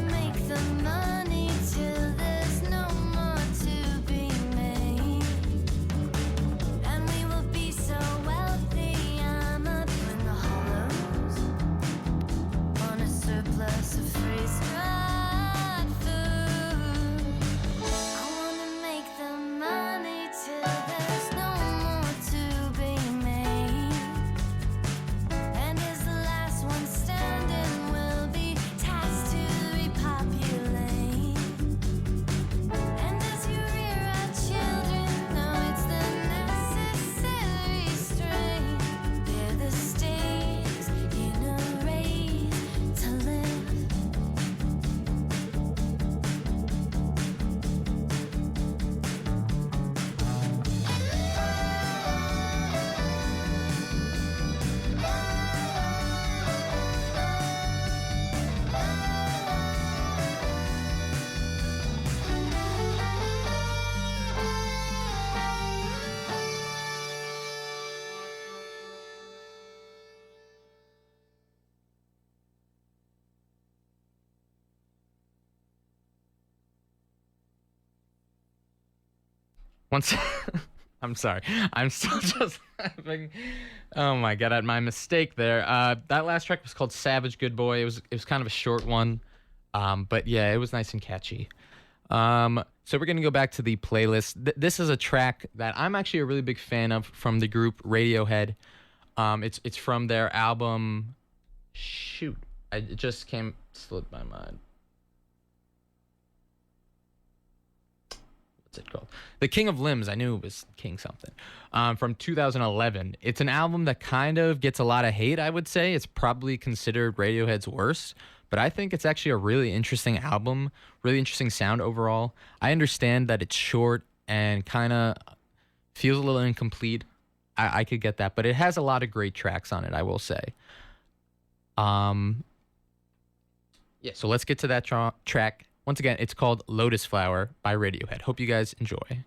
Once I'm sorry. I'm still just laughing. Oh my god, at my mistake there. That last track was called Savage Good Boy. It was kind of a short one. But yeah, it was nice and catchy. So we're gonna go back to the playlist. This is a track that I'm actually a really big fan of from the group Radiohead. It's from their album. Shoot, it just slipped my mind. What's it called? The King of Limbs. I knew it was King something. From 2011. It's an album that kind of gets a lot of hate. I would say it's probably considered Radiohead's worst. But I think it's actually a really interesting album, really interesting sound overall. I understand that it's short and kind of feels a little incomplete. I could get that, but it has a lot of great tracks on it, I will say. Yeah, so let's get to that track. Once again, it's called Lotus Flower by Radiohead. Hope you guys enjoy.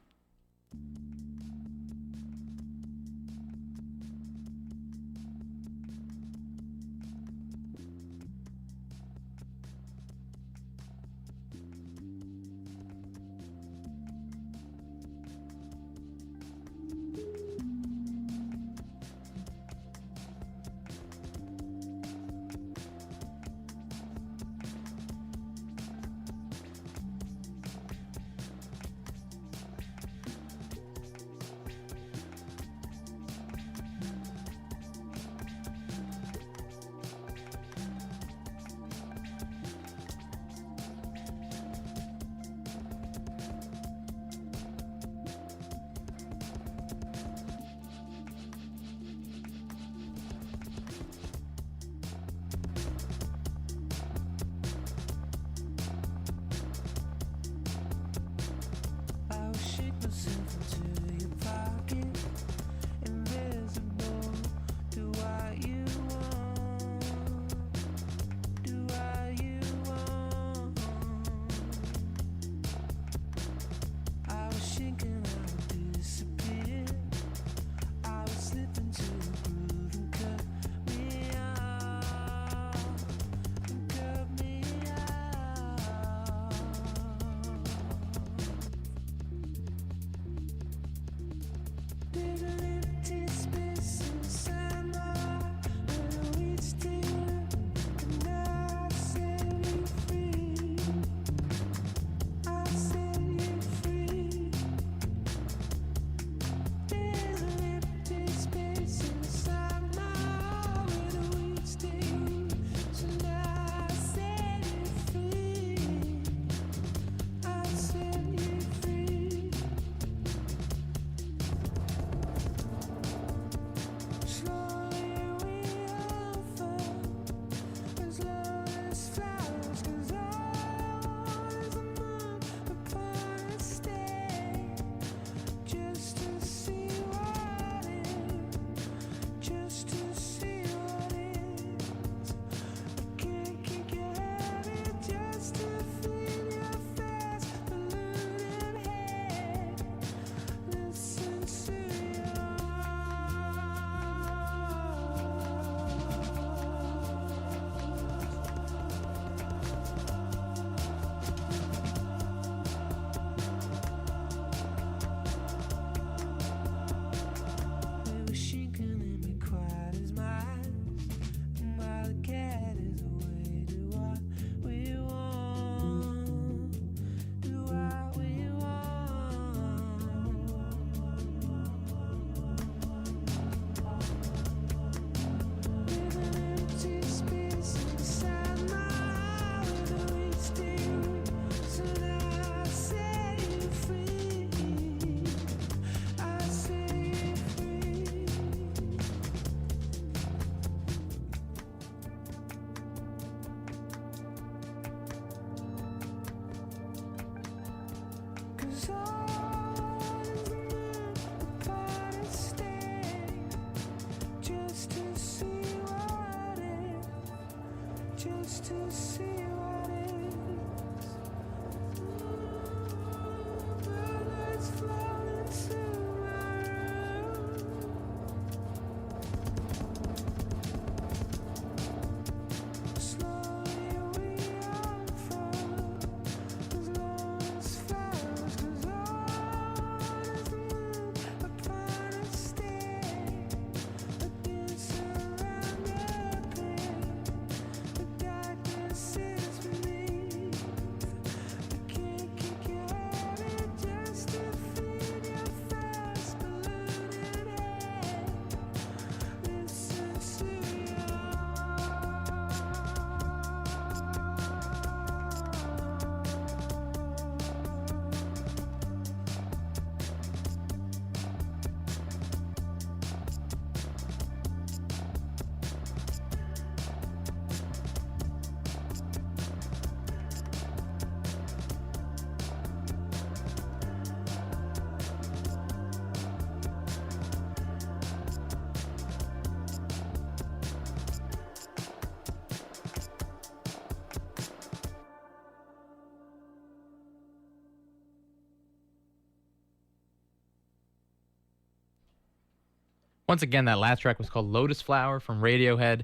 Once again, that last track was called Lotus Flower from Radiohead.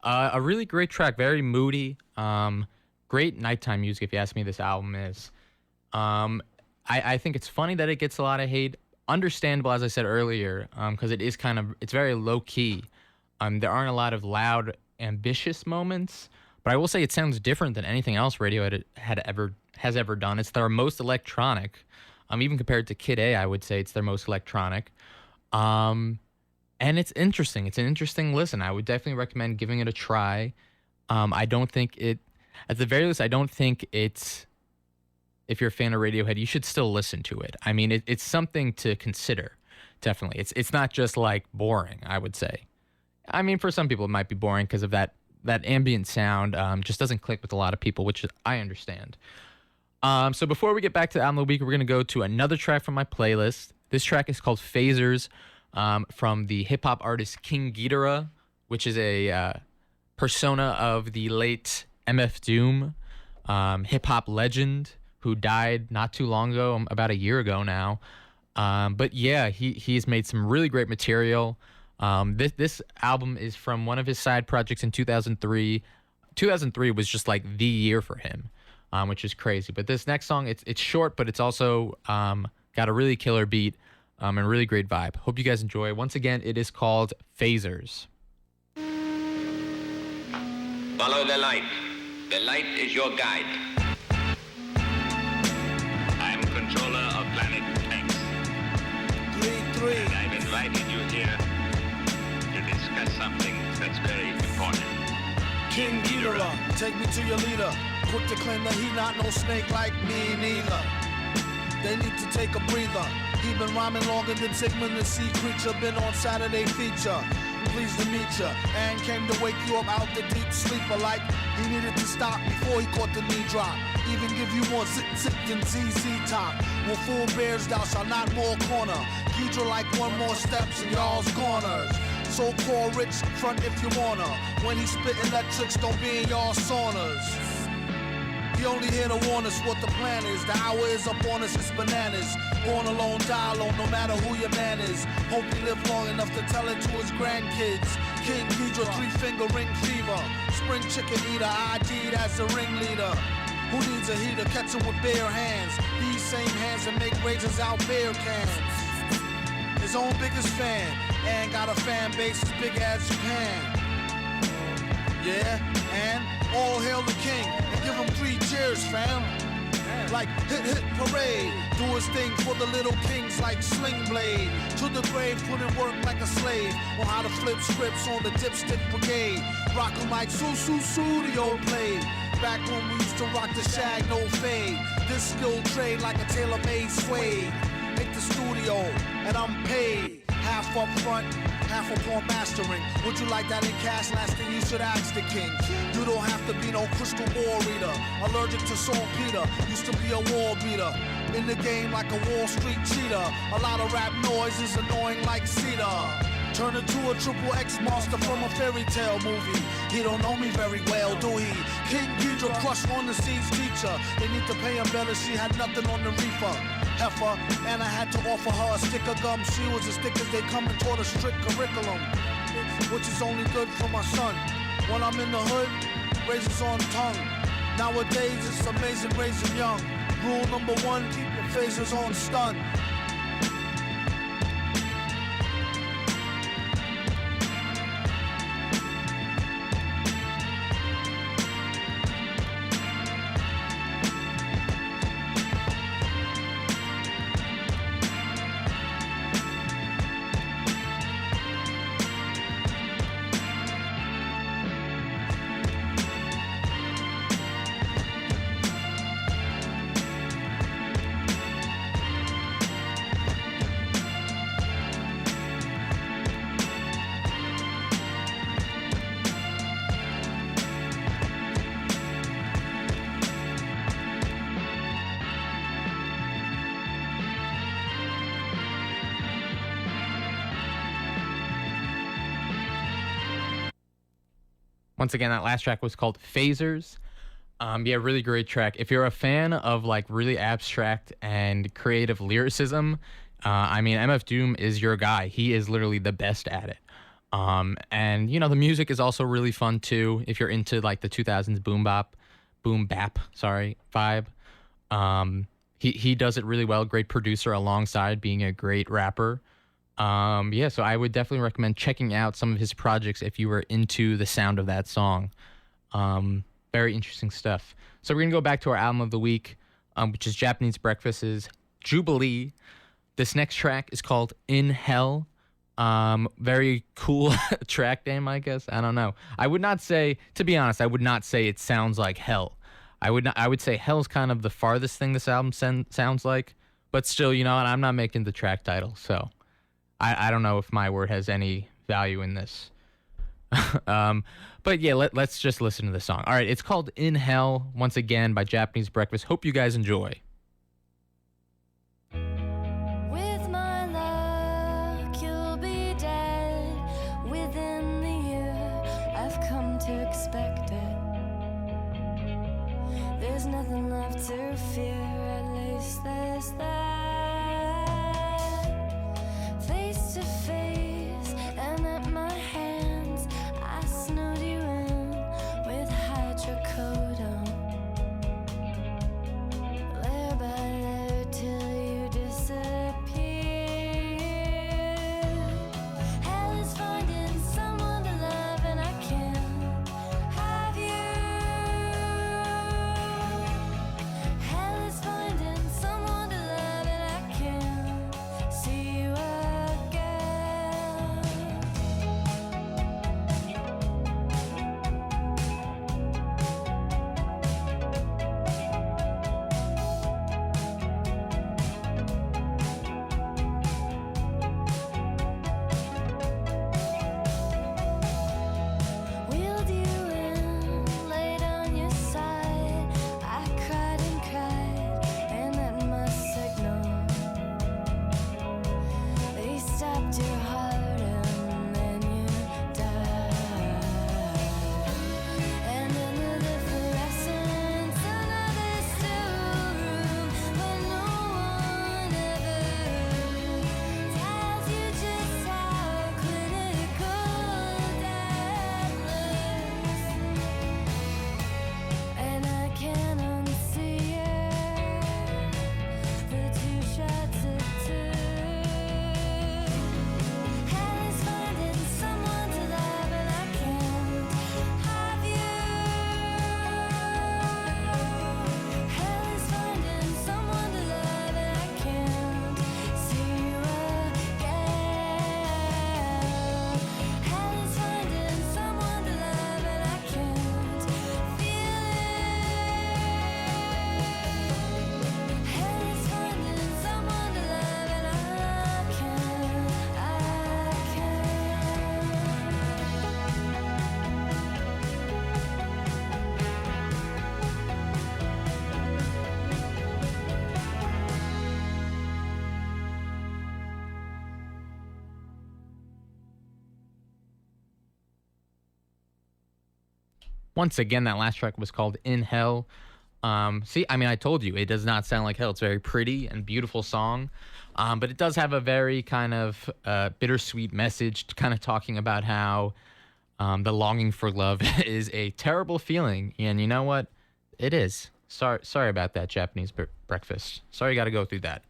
A really great track, very moody. Great nighttime music, if you ask me, this album is. I think it's funny that it gets a lot of hate. Understandable, as I said earlier, because it's very low key. There aren't a lot of loud, ambitious moments, but I will say it sounds different than anything else Radiohead has ever done. It's their most electronic. Even compared to Kid A, I would say it's their most electronic. And it's interesting. It's an interesting listen. I would definitely recommend giving it a try. I don't think it, at the very least, I don't think it's, if you're a fan of Radiohead, you should still listen to it. I mean, it's something to consider, definitely. It's not just like boring, I would say. I mean, for some people it might be boring because of that ambient sound just doesn't click with a lot of people, which I understand. So before we get back to the album of the week, we're going to go to another track from my playlist. This track is called Phasers from the hip-hop artist King Ghidorah, which is a persona of the late MF Doom, hip-hop legend who died not too long ago, about a year ago now. But yeah, he's made some really great material. This album is from one of his side projects in 2003. 2003 was just like the year for him. Which is crazy. But this next song, it's short, but it's also got a really killer beat and a really great vibe. Hope you guys enjoy. Once again, it is called Phasers. Follow the light. The light is your guide. I'm controller of Planet X. 3-3. And I've invited you here to discuss something that's very important. King Ghidorah, take me to your leader. Quick to claim that he not no snake like me neither. They need to take a breather. He been rhyming longer than Sigmund the Sea Creature. Been on Saturday feature. Pleased to meet ya. And came to wake you up out the deep sleeper. Like he needed to stop before he caught the knee drop. Even give you more zit than ZZ Top. Will fool bears thou shalt not more corner. Ghidra like one more steps in y'all's corners. So-called rich front if you wanna. When he spit electrics, don't be in y'all saunas. He only here to warn us what the plan is. The hour is up on us, it's bananas. Born alone, die alone, no matter who your man is. Hope he live long enough to tell it to his grandkids. King Ghidra, 3-finger ring fever. Spring chicken eater, ID'd as the ringleader. Who needs a heater? Catch him with bare hands. These same hands that make rages out beer cans. His own biggest fan, and got a fan base as big as Japan. Yeah, and all hail the king, and give him 3 cheers, fam. Like hit hit parade, do his thing for the little kings like Sling Blade. To the grave, put in work like a slave. On how to flip scripts on the dipstick brigade. Rock 'em like studio played. Back when we used to rock the shag, no fade. This skilled trade like a tailor-made suede. Make the studio, and I'm paid. Half up front, half upon mastering. Would you like that in cash? Last thing you should ask the king. You don't have to be no crystal ball reader. Allergic to saltpeter, used to be a wall beater. In the game like a Wall Street cheater. A lot of rap noise is annoying like cedar. Turn into a triple X monster from a fairy tale movie. He don't know me very well, do he? King Ghidra crushed on the seeds teacher. They need to pay him better, she had nothing on the reefer. Heifer, and I had to offer her a stick of gum. She was as thick as they come and taught a strict curriculum, which is only good for my son. When I'm in the hood, razors on tongue. Nowadays it's amazing raising young. Rule number 1, keep your phasers on stun. Once again, that last track was called Phasers. Yeah, really great track. If you're a fan of like really abstract and creative lyricism, I mean, MF Doom is your guy. He is literally the best at it. And you know, the music is also really fun too. If you're into like the 2000s boom bap, sorry, vibe. He does it really well. Great producer alongside being a great rapper. Yeah, so I would definitely recommend checking out some of his projects if you were into the sound of that song. Very interesting stuff. So we're gonna go back to our album of the week, which is Japanese Breakfast's Jubilee. This next track is called In Hell. Very cool track name, I guess. I don't know. I would not say, to be honest, I would not say it sounds like hell. I would say hell's kind of the farthest thing this album sounds like, but still, you know, and I'm not making the track title, so I don't know if my word has any value in this. But yeah, let's just listen to the song. All right, it's called In Hell, once again by Japanese Breakfast. Hope you guys enjoy. With my luck, you'll be dead within the year. I've come to expect it. There's nothing left to fear, at least there's that. Face to face, and at my hands, I snowed you in with hydrocodone. Layer by layer till you disappear. Hell is finding someone to love, and I can't have you. Hell is finding someone to love, and I can't see you again. Wheeled you in, laid on your side. I cried and cried, and at my signal, they stopped your heart and then you died. And under the fluorescence, another still room, but no one ever tells you just how clinical death looks. And I can't unsee it. The two shots it took. Hell is finding someone to love, and I can't have you. Hell is finding someone to love, and I can't see you again. Hell is finding someone to love, and I can't feel it. Hell is finding someone to love, and I can't. Once again, that last track was called In Hell. See, I mean, I told you, it does not sound like hell. It's a very pretty and beautiful song, but it does have a very kind of bittersweet message, kind of talking about how the longing for love is a terrible feeling. And you know what? It is. Sorry about that, Japanese Breakfast. Sorry you got to go through that.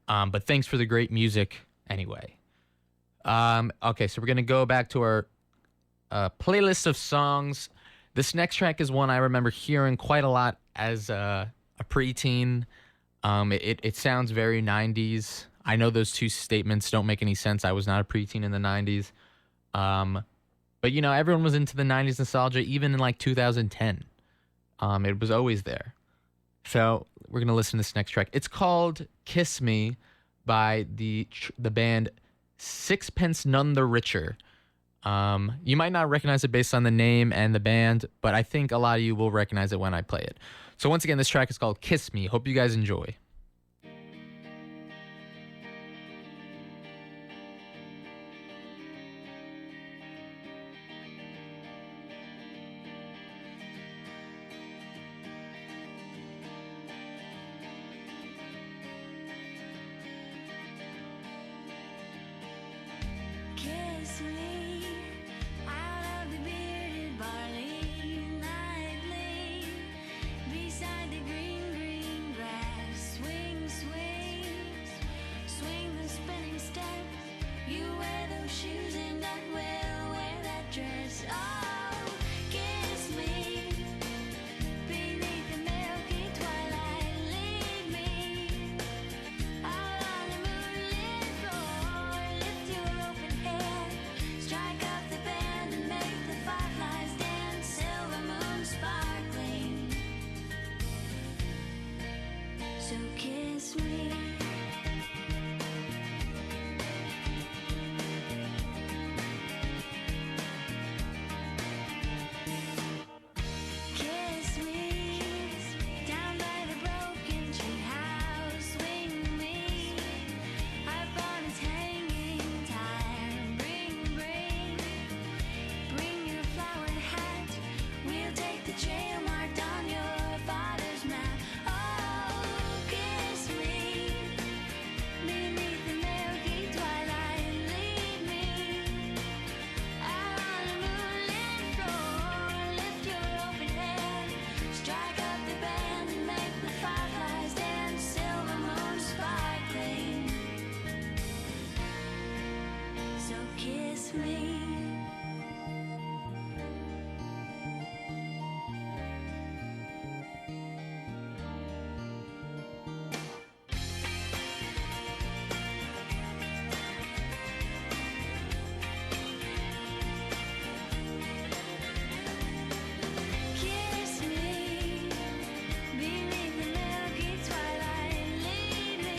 But thanks for the great music anyway. Okay, so we're going to go back to our playlist of songs. This next track is one I remember hearing quite a lot as a preteen. It sounds very 90s. I know those two statements don't make any sense. I was not a preteen in the 90s. But, you know, everyone was into the 90s nostalgia, even in like 2010. It was always there. So we're going to listen to this next track. It's called Kiss Me by the band Sixpence None the Richer. You might not recognize it based on the name and the band, but I think a lot of you will recognize it when I play it. So once again, this track is called Kiss Me. Hope you guys enjoy. kiss me. Kiss me beneath the milky twilight. Lead me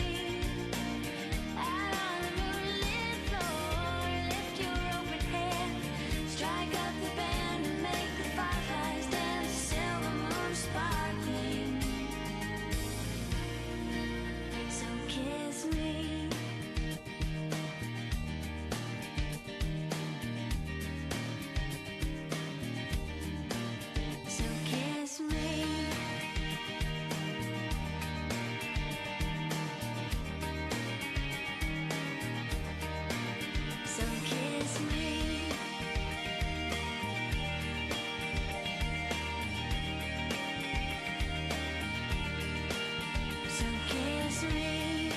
out on the moonlit floor. Lift your open hand, strike up the band and make the fireflies dance. Silver moon sparkling. So kiss me. So kiss me. So kiss me. So kiss me.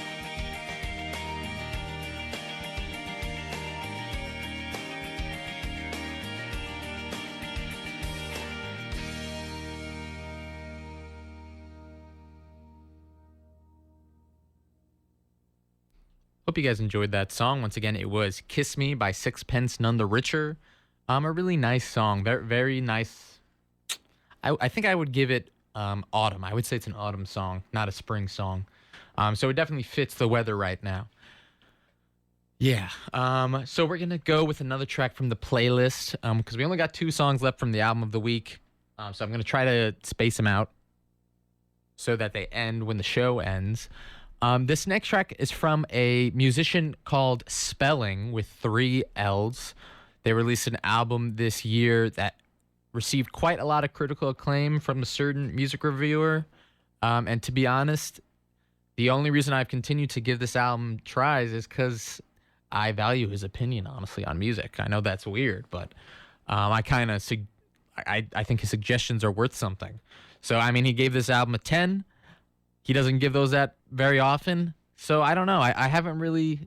Hope you guys enjoyed that song. Once again, it was Kiss Me by Sixpence None the Richer. A really nice song. Very, very nice. I think I would give it autumn. I would say it's an autumn song, not a spring song. So it definitely fits the weather right now. Yeah. So we're going to go with another track from the playlist because we only got 2 songs left from the album of the week. So I'm going to try to space them out so that they end when the show ends. This next track is from a musician called Spelling with 3 L's. They released an album this year that received quite a lot of critical acclaim from a certain music reviewer. And to be honest, the only reason I've continued to give this album tries is because I value his opinion, honestly, on music. I know that's weird, but I think his suggestions are worth something. So, I mean, he gave this album a 10. He doesn't give those that very often. So I don't know. I haven't really,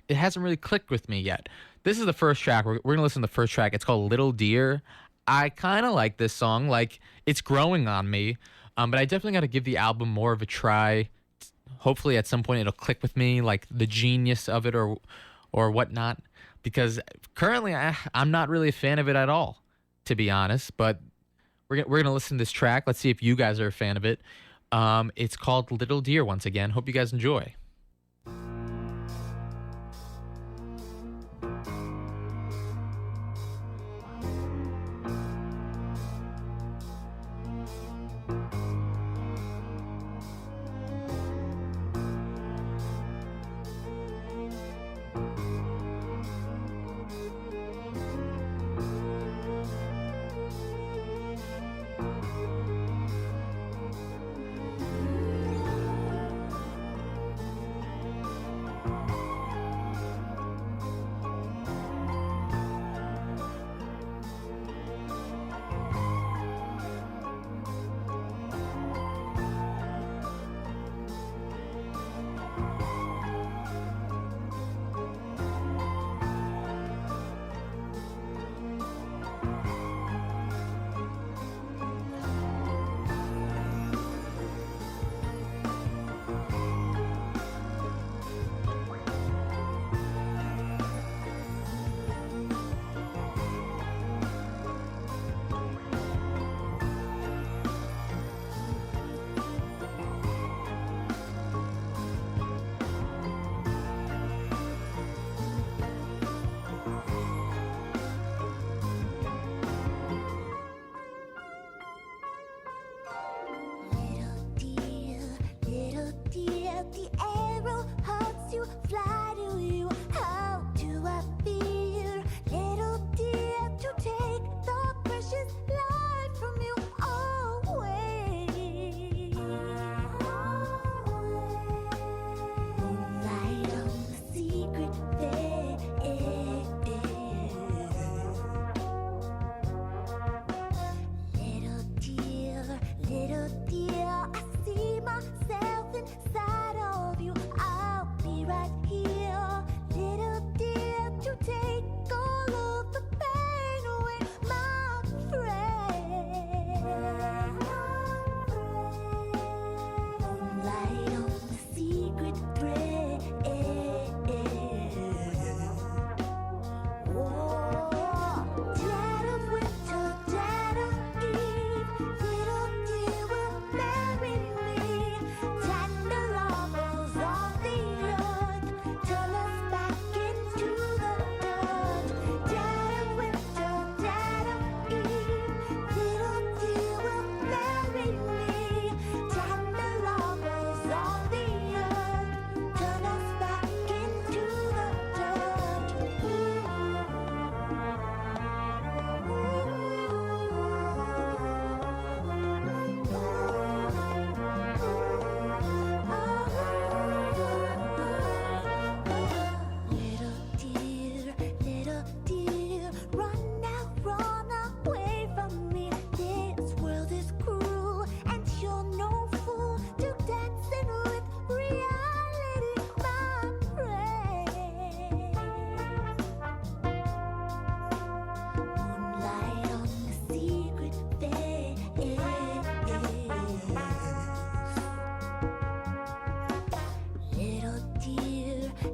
it hasn't really clicked with me yet. This is the first track. We're going to listen to the first track. It's called Little Deer. I kind of like this song. Like, it's growing on me. But I definitely got to give the album more of a try. Hopefully at some point it'll click with me, like the genius of it or whatnot. Because currently I'm not really a fan of it at all, to be honest. But we're going to listen to this track. Let's see if you guys are a fan of it. It's called Little Deer once again. Hope you guys enjoy. Inside of you, I'll be right here. secret thread. Whoa. Dead of winter, dead of eve, little dear will marry me. Tender lovers of the earth, turn us back into the dirt. Dead of winter, dead of eve, little dear will marry me. Tender lovers of the earth, turn us back into the little dear, run now, run away from me. This world is cruel, and you're no fool to dancing with reality, my prey. Moonlight on the secret face.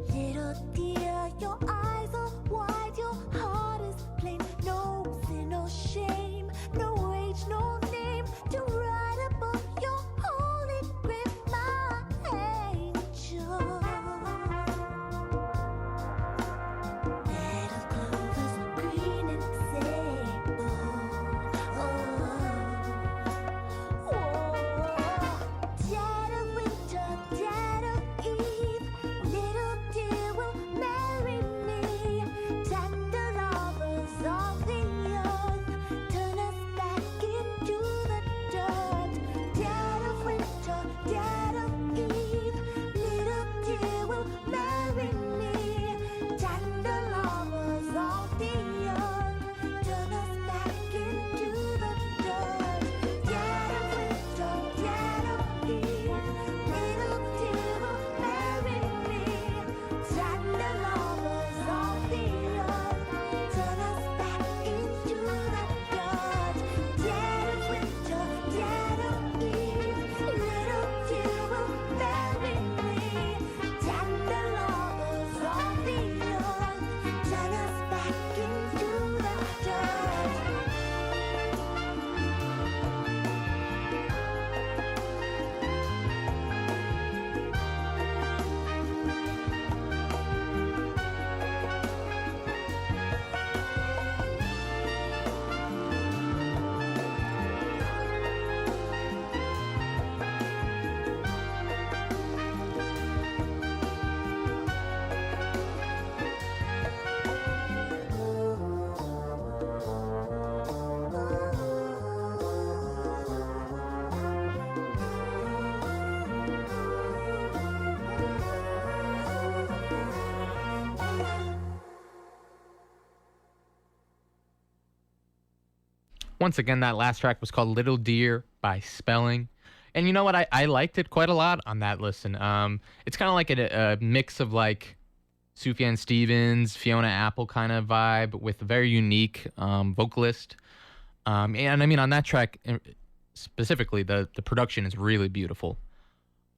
Little dear, your eyes are wide, your heart is plain. No sin, no shame, no age, no name to write above your holy grave, my angel. Bed of clovers, green and sable. Dead of winter, dead of eve, little dear will marry me. Tender lovers of the earth, turn us back into the dirt. Dead of winter, dead of eve, little dear will marry me. Tender lovers of the earth, turn us back into the dirt. Dead of winter, dead of eve, little dear will marry me. Tender lovers of the earth, turn us back into the dirt. Dead of winter, dead of eve, little dear will marry me. Tender lovers of the earth, turn us back into the dirt. Once again, that last track was called Little Deer by Spelling. And you know what? I liked it quite a lot on that listen. It's kind of like a mix of like Sufjan Stevens, Fiona Apple kind of vibe with a very unique vocalist. And I mean, on that track specifically, the production is really beautiful.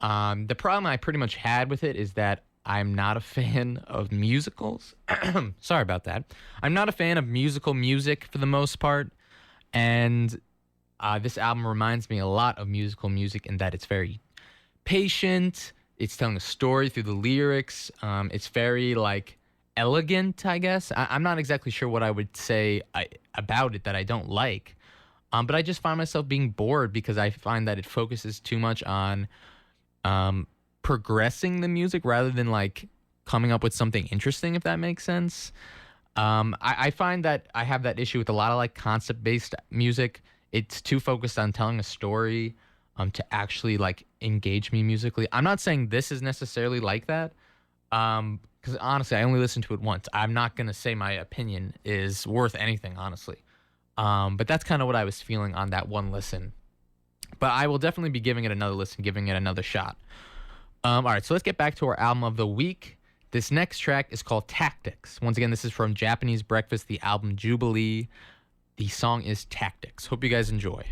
The problem I pretty much had with it is that I'm not a fan of musicals. Sorry about that. I'm not a fan of musical music for the most part. And this album reminds me a lot of musical music in that it's very patient. It's telling a story through the lyrics. It's very like elegant, I guess. I'm not exactly sure what I would say about it that I don't like. But I just find myself being bored because I find that it focuses too much on progressing the music rather than like coming up with something interesting, if that makes sense. I find that I have that issue with a lot of like concept-based music. It's too focused on telling a story to actually like engage me musically. I'm not saying this is necessarily like that because honestly, I only listened to it once. I'm not going to say my opinion is worth anything, honestly. But that's kind of what I was feeling on that one listen. But I will definitely be giving it another listen, giving it another shot. All right, so let's get back to our album of the week. This next track is called Tactics. Once again, this is from Japanese Breakfast, the album Jubilee. The song is Tactics. Hope you guys enjoy.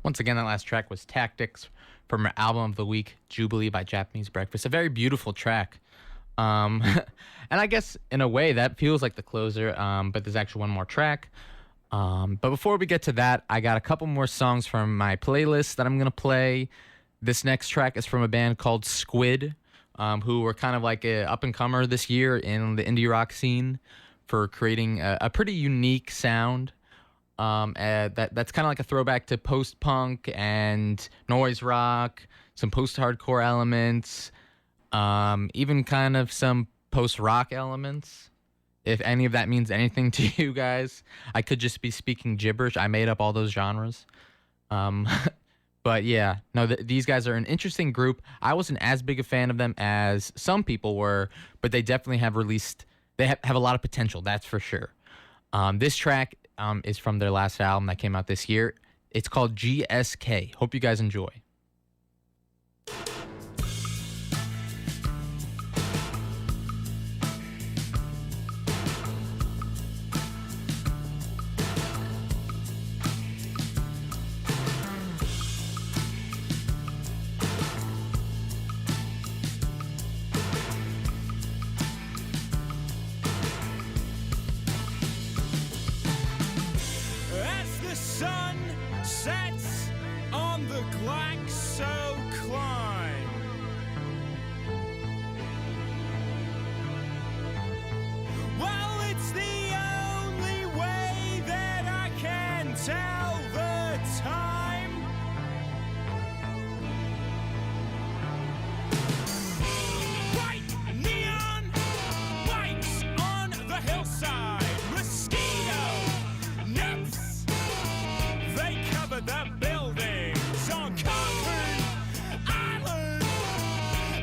Once again, that last track was Tactics from our album of the week, Jubilee by Japanese Breakfast. A very beautiful track. And I guess in a way that feels like the closer, but there's actually one more track. But before we get to that, I got a couple more songs from my playlist that I'm going to play. This next track is from a band called Squid, who were kind of like a up-and-comer this year in the indie rock scene for creating a pretty unique sound. That's kind of like a throwback to post-punk and noise rock, some post-hardcore elements, even kind of some post-rock elements. If any of that means anything to you guys, I could just be speaking gibberish. I made up all those genres. But yeah, no, these guys are an interesting group. I wasn't as big a fan of them as some people were, but they definitely have released, they have a lot of potential, that's for sure. This track is from their last album that came out this year. It's called GSK. Hope you guys enjoy. As the sun sets on the GlaxoCline, well, it's the only way that I can tell the time. Bright neon lights on the hillside, mosquito nets, they cover the buildings on Concord Island.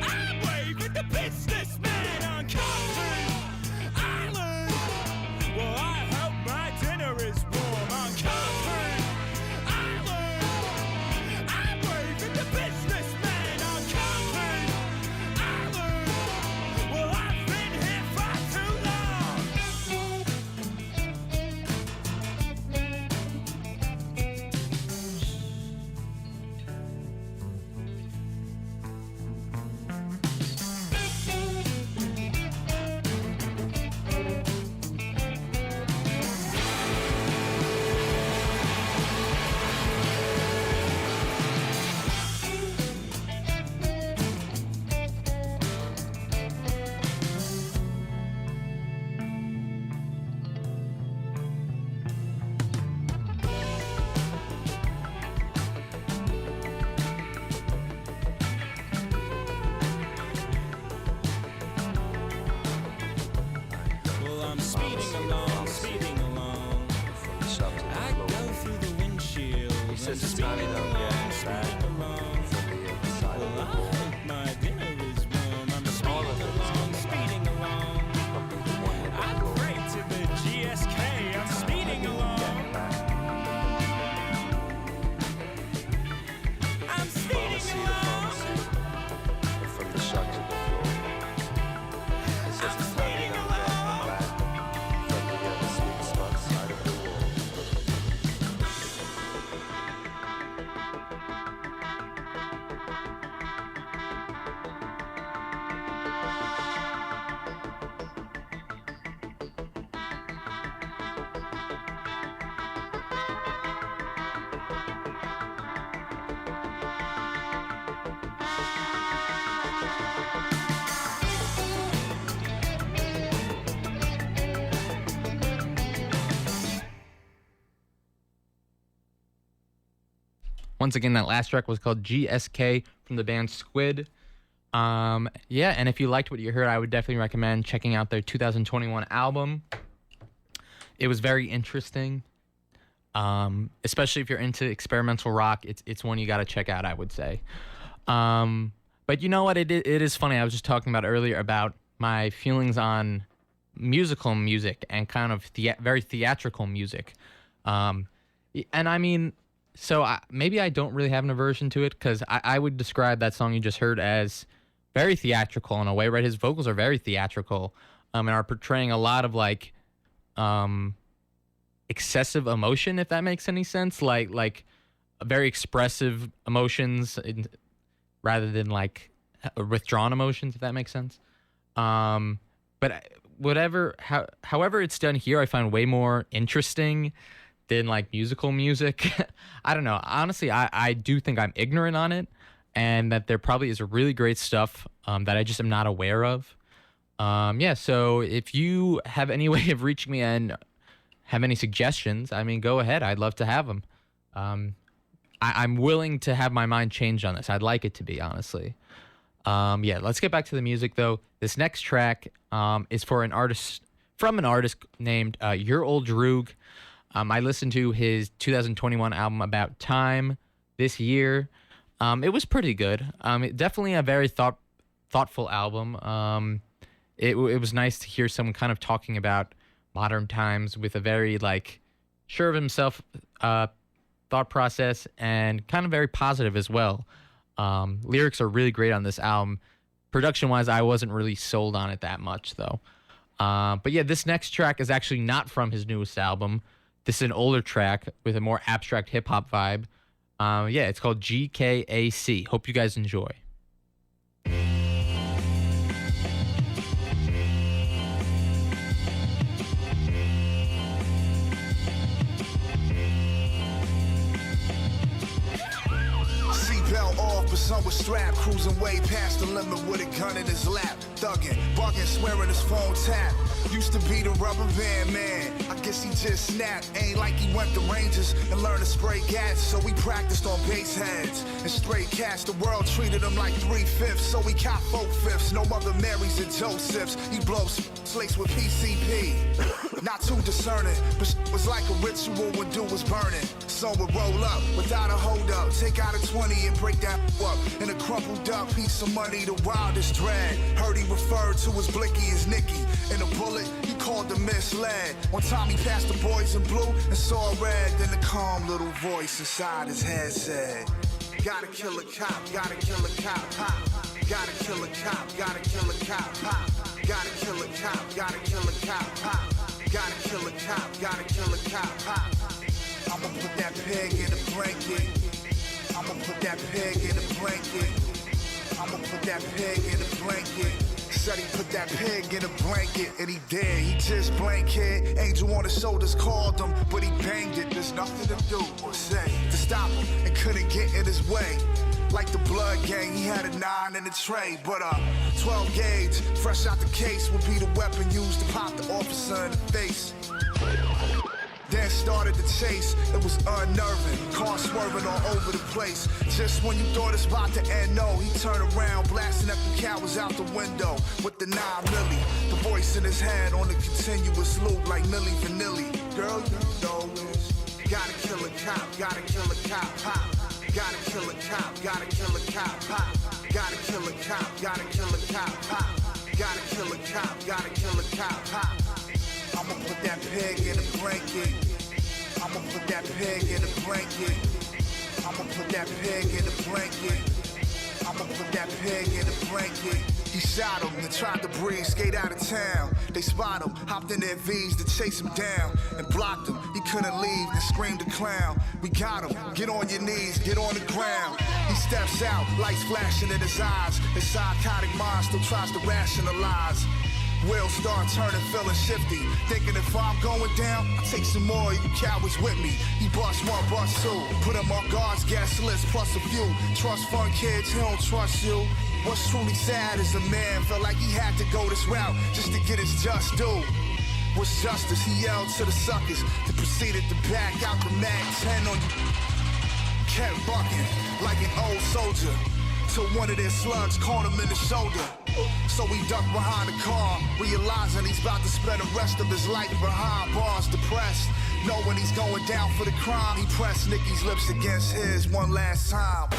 I wave at the businessman on Concord Island. Well, I hope my dinner is warm on Concord Island. I wave at the businessman on Concord Island. Well, I've been here far too long. Well, I'm speeding along, speeding along. I go through the windshield. He says it's not enough, speeding along. Well, I hope my dinner is warm. I'm speeding along, speeding along. I pray to the GSK. I'm speeding along. I'm speeding along. From the shock to the floor. It says I'm it's not speeding enough along. from the other sweet spot side of the wall. Once again, that last track was called GSK from the band Squid. Yeah, and if you liked what you heard, I would definitely recommend checking out their 2021 album. It was very interesting, especially if you're into experimental rock. It's one you got to check out, I would say. But you know what? It is funny. I was just talking about earlier about my feelings on musical music and kind of very theatrical music. And I mean, so maybe I don't really have an aversion to it, because I would describe that song you just heard as very theatrical in a way, right? His vocals are very theatrical, and are portraying a lot of like excessive emotion, if that makes any sense. Like very expressive emotions rather than like withdrawn emotions, if that makes sense. But however it's done here, I find way more interesting than like musical music. I don't know. Honestly, I do think I'm ignorant on it, and that there probably is really great stuff that I just am not aware of. Yeah, so if you have any way of reaching me and have any suggestions, I mean, go ahead. I'd love to have them. I'm willing to have my mind changed on this. I'd like it to be, honestly. Yeah, let's get back to the music, though. This next track is from an artist named Your Old Droog. I listened to his 2021 album About Time this year. It was pretty good. Definitely a very thoughtful album. It was nice to hear someone kind of talking about modern times with a very like sure of himself thought process, and kind of very positive as well. Lyrics are really great on this album. Production wise, I wasn't really sold on it that much though. But yeah, this next track is actually not from his newest album. This is an older track with a more abstract hip hop vibe. Yeah, it's called GKAC. Hope you guys enjoy. Seatbelt off, but some was strapped, cruising way past the limit with a gun in his lap. Thuggin', bugging, swearing his phone tap. Used to be the rubber band man, I guess he just snapped. Ain't like he went to Rangers and learned to spray gas, so we practiced on base heads and straight cats. The world treated him like 3/5, so he caught 4/5. No Mother Marys and Josephs. He blows slates with PCP. Not too discerning, but was like a ritual when dude was burning. Some would roll up without a hold up, take out a 20 and break that up in a crumpled up piece of money. The wildest dread. Heard he referred to his blicky as Nicky. In a bullet, he called the misled. One time he passed the boys in blue and saw red. Then the calm little voice inside his head said, gotta kill a cop, gotta kill a cop, pop. Gotta kill a cop, gotta kill a cop, pop. Gotta kill a cop, gotta kill a cop, pop. Gotta kill a cop, gotta kill a cop, pop. I'ma put that pig in a blanket. I'ma put that pig in a blanket. I'ma put that pig in a blanket. Said he put that pig in a blanket, and he did. He just blanked. Angel on his shoulders called him, but he banged it. There's nothing to do or say to stop him, and couldn't get in his way. Like the blood gang, he had a 9 in the tray, but 12 gauge, fresh out the case, would be the weapon used to pop the officer in the face. Then started the chase, it was unnerving, car swerving all over the place. Just when you thought it's about to end, no, he turned around, blasting up the cowards out the window with the 9 milli. The voice in his head on the continuous loop like Milli Vanilli. Girl, you know this. Gotta kill a cop, gotta kill a cop, pop. Gotta kill a cop, gotta kill a cop, pop. Gotta kill a cop, gotta kill a cop, pop. Gotta kill a cop, gotta kill a cop, pop. I'ma put that pig in a blanket. I'ma put that pig in a blanket. I'ma put that pig in a blanket. I'ma put that pig in a blanket. He shot him and tried to breathe, skate out of town. They spot him, hopped in their V's to chase him down and blocked him. He couldn't leave and screamed a clown. We got him, get on your knees, get on the ground. He steps out, lights flashing in his eyes. His psychotic mind still tries to rationalize. Wheels start turning, feeling shifty. Thinking if I'm going down, I'll take some more, you cowards with me. He bust one, bust two. Put him on guards, guest list, plus a few. Trust fund kids, he don't trust you. What's truly sad is a man felt like he had to go this route just to get his just due. What's justice? He yelled to the suckers, then proceeded to back out the mag 10 on you. Kept bucking like an old soldier till one of their slugs caught him in the shoulder. So he ducked behind the car, realizing he's about to spend the rest of his life behind bars, depressed. Knowing he's going down for the crime, he pressed Nicky's lips against his one last time.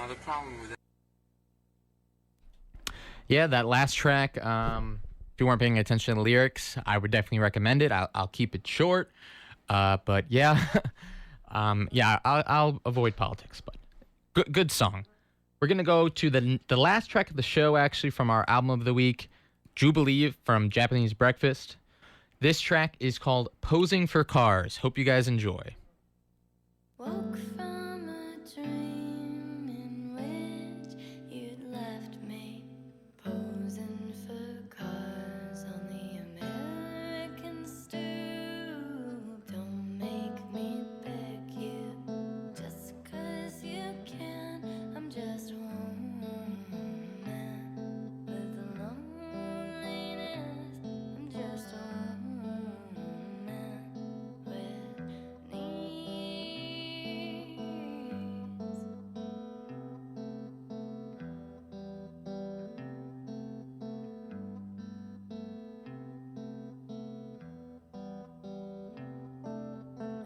The problem with that Yeah, that last track. If you weren't paying attention to the lyrics, I would definitely recommend it. I'll keep it short, but yeah, yeah, I'll avoid politics. But good song. We're gonna go to the last track of the show, actually, from our album of the week, Jubilee from Japanese Breakfast. This track is called "Posing for Cars." Hope you guys enjoy. Woke from a dream in which you'd left me posing for cars on the American stoop. Don't make me beg you just 'cause you can. I'm just a woman with loneliness. I'm just a woman with needs.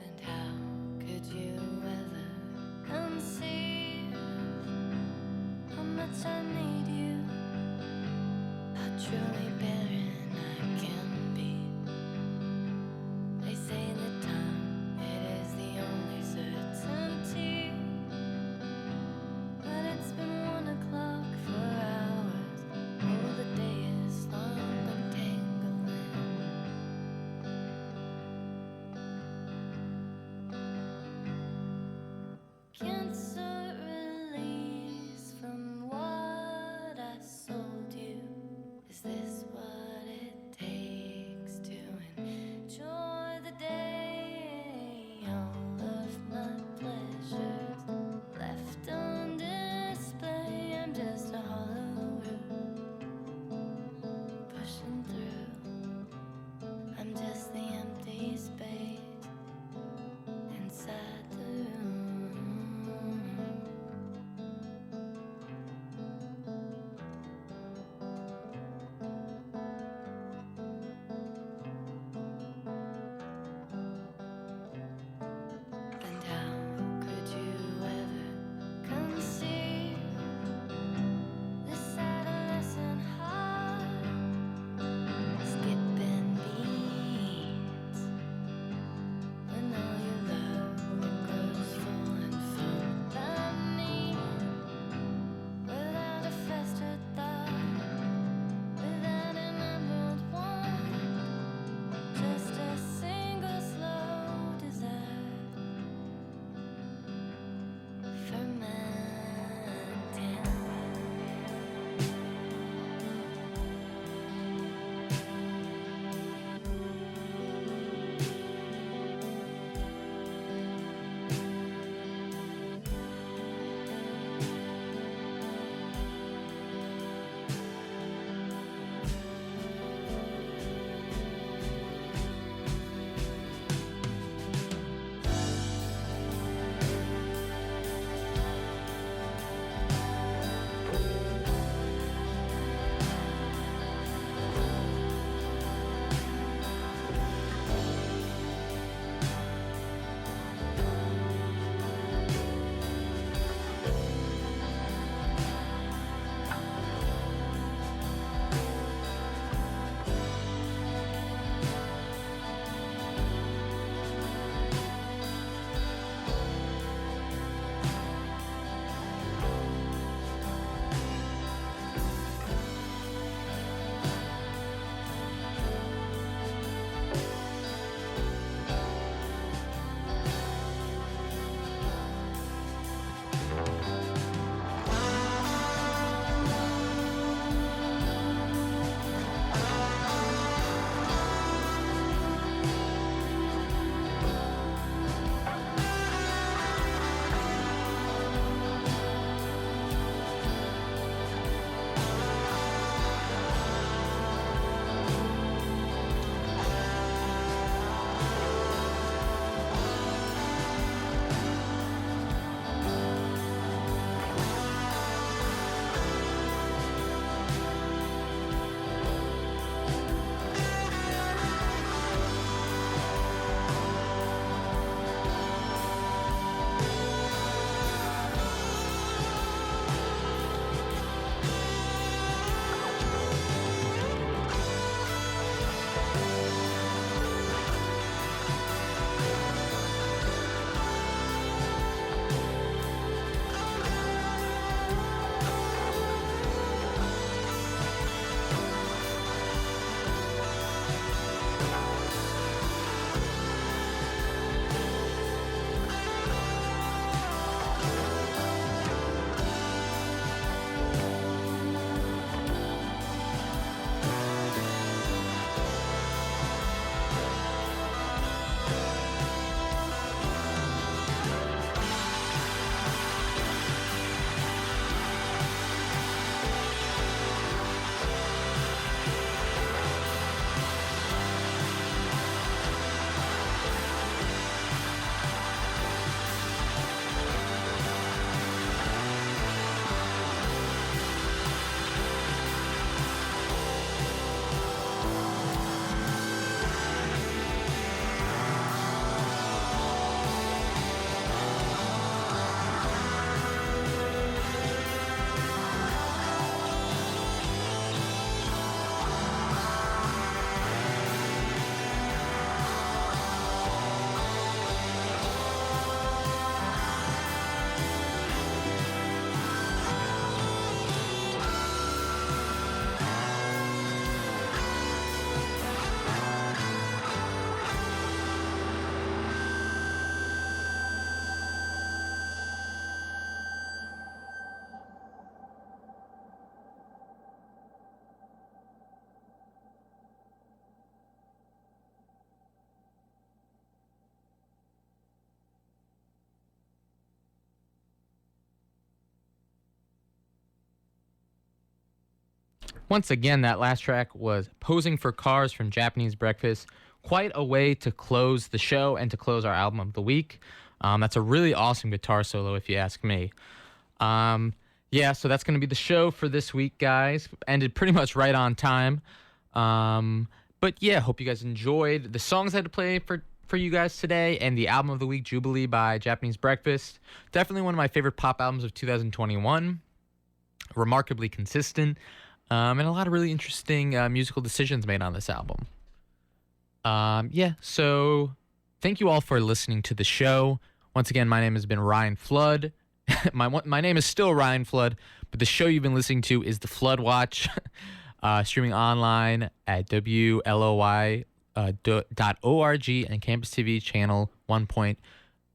And how could you ever conceive how much I need you? How truly barren I can be. They say that time, it is the only certainty. But it's been 1 o'clock for hours. Oh, the day is long and tangling. Cancer release from what I sold you. Is this what it takes to enjoy the day? All of my pleasures left on display. I'm just a hollow root pushing through. I'm just the empty space inside the room. Once again, that last track was Posing for Cars from Japanese Breakfast. Quite a way to close the show and to close our album of the week. That's a really awesome guitar solo, if you ask me. Yeah, so that's going to be the show for this week, guys. Ended pretty much right on time. But yeah, hope you guys enjoyed the songs I had to play for you guys today and the album of the week, Jubilee by Japanese Breakfast. Definitely one of my favorite pop albums of 2021. Remarkably consistent. And a lot of really interesting musical decisions made on this album. Yeah, so thank you all for listening to the show. Once again, my name has been Ryan Flood. My name is still Ryan Flood, but the show you've been listening to is The Flood Watch, streaming online at WLOY.org and Campus TV channel 1.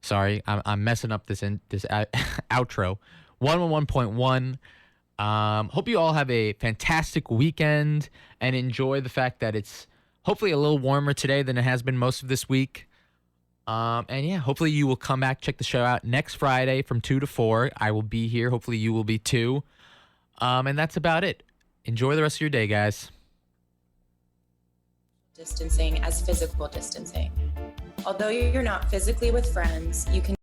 Sorry, I'm messing up this outro. 111.1. Hope you all have a fantastic weekend and enjoy the fact that it's hopefully a little warmer today than it has been most of this week. And yeah, hopefully you will come back, check the show out next Friday from 2 to 4. I will be here. Hopefully you will be too. And that's about it. Enjoy the rest of your day, guys. Distancing as physical distancing. Although you're not physically with friends, you can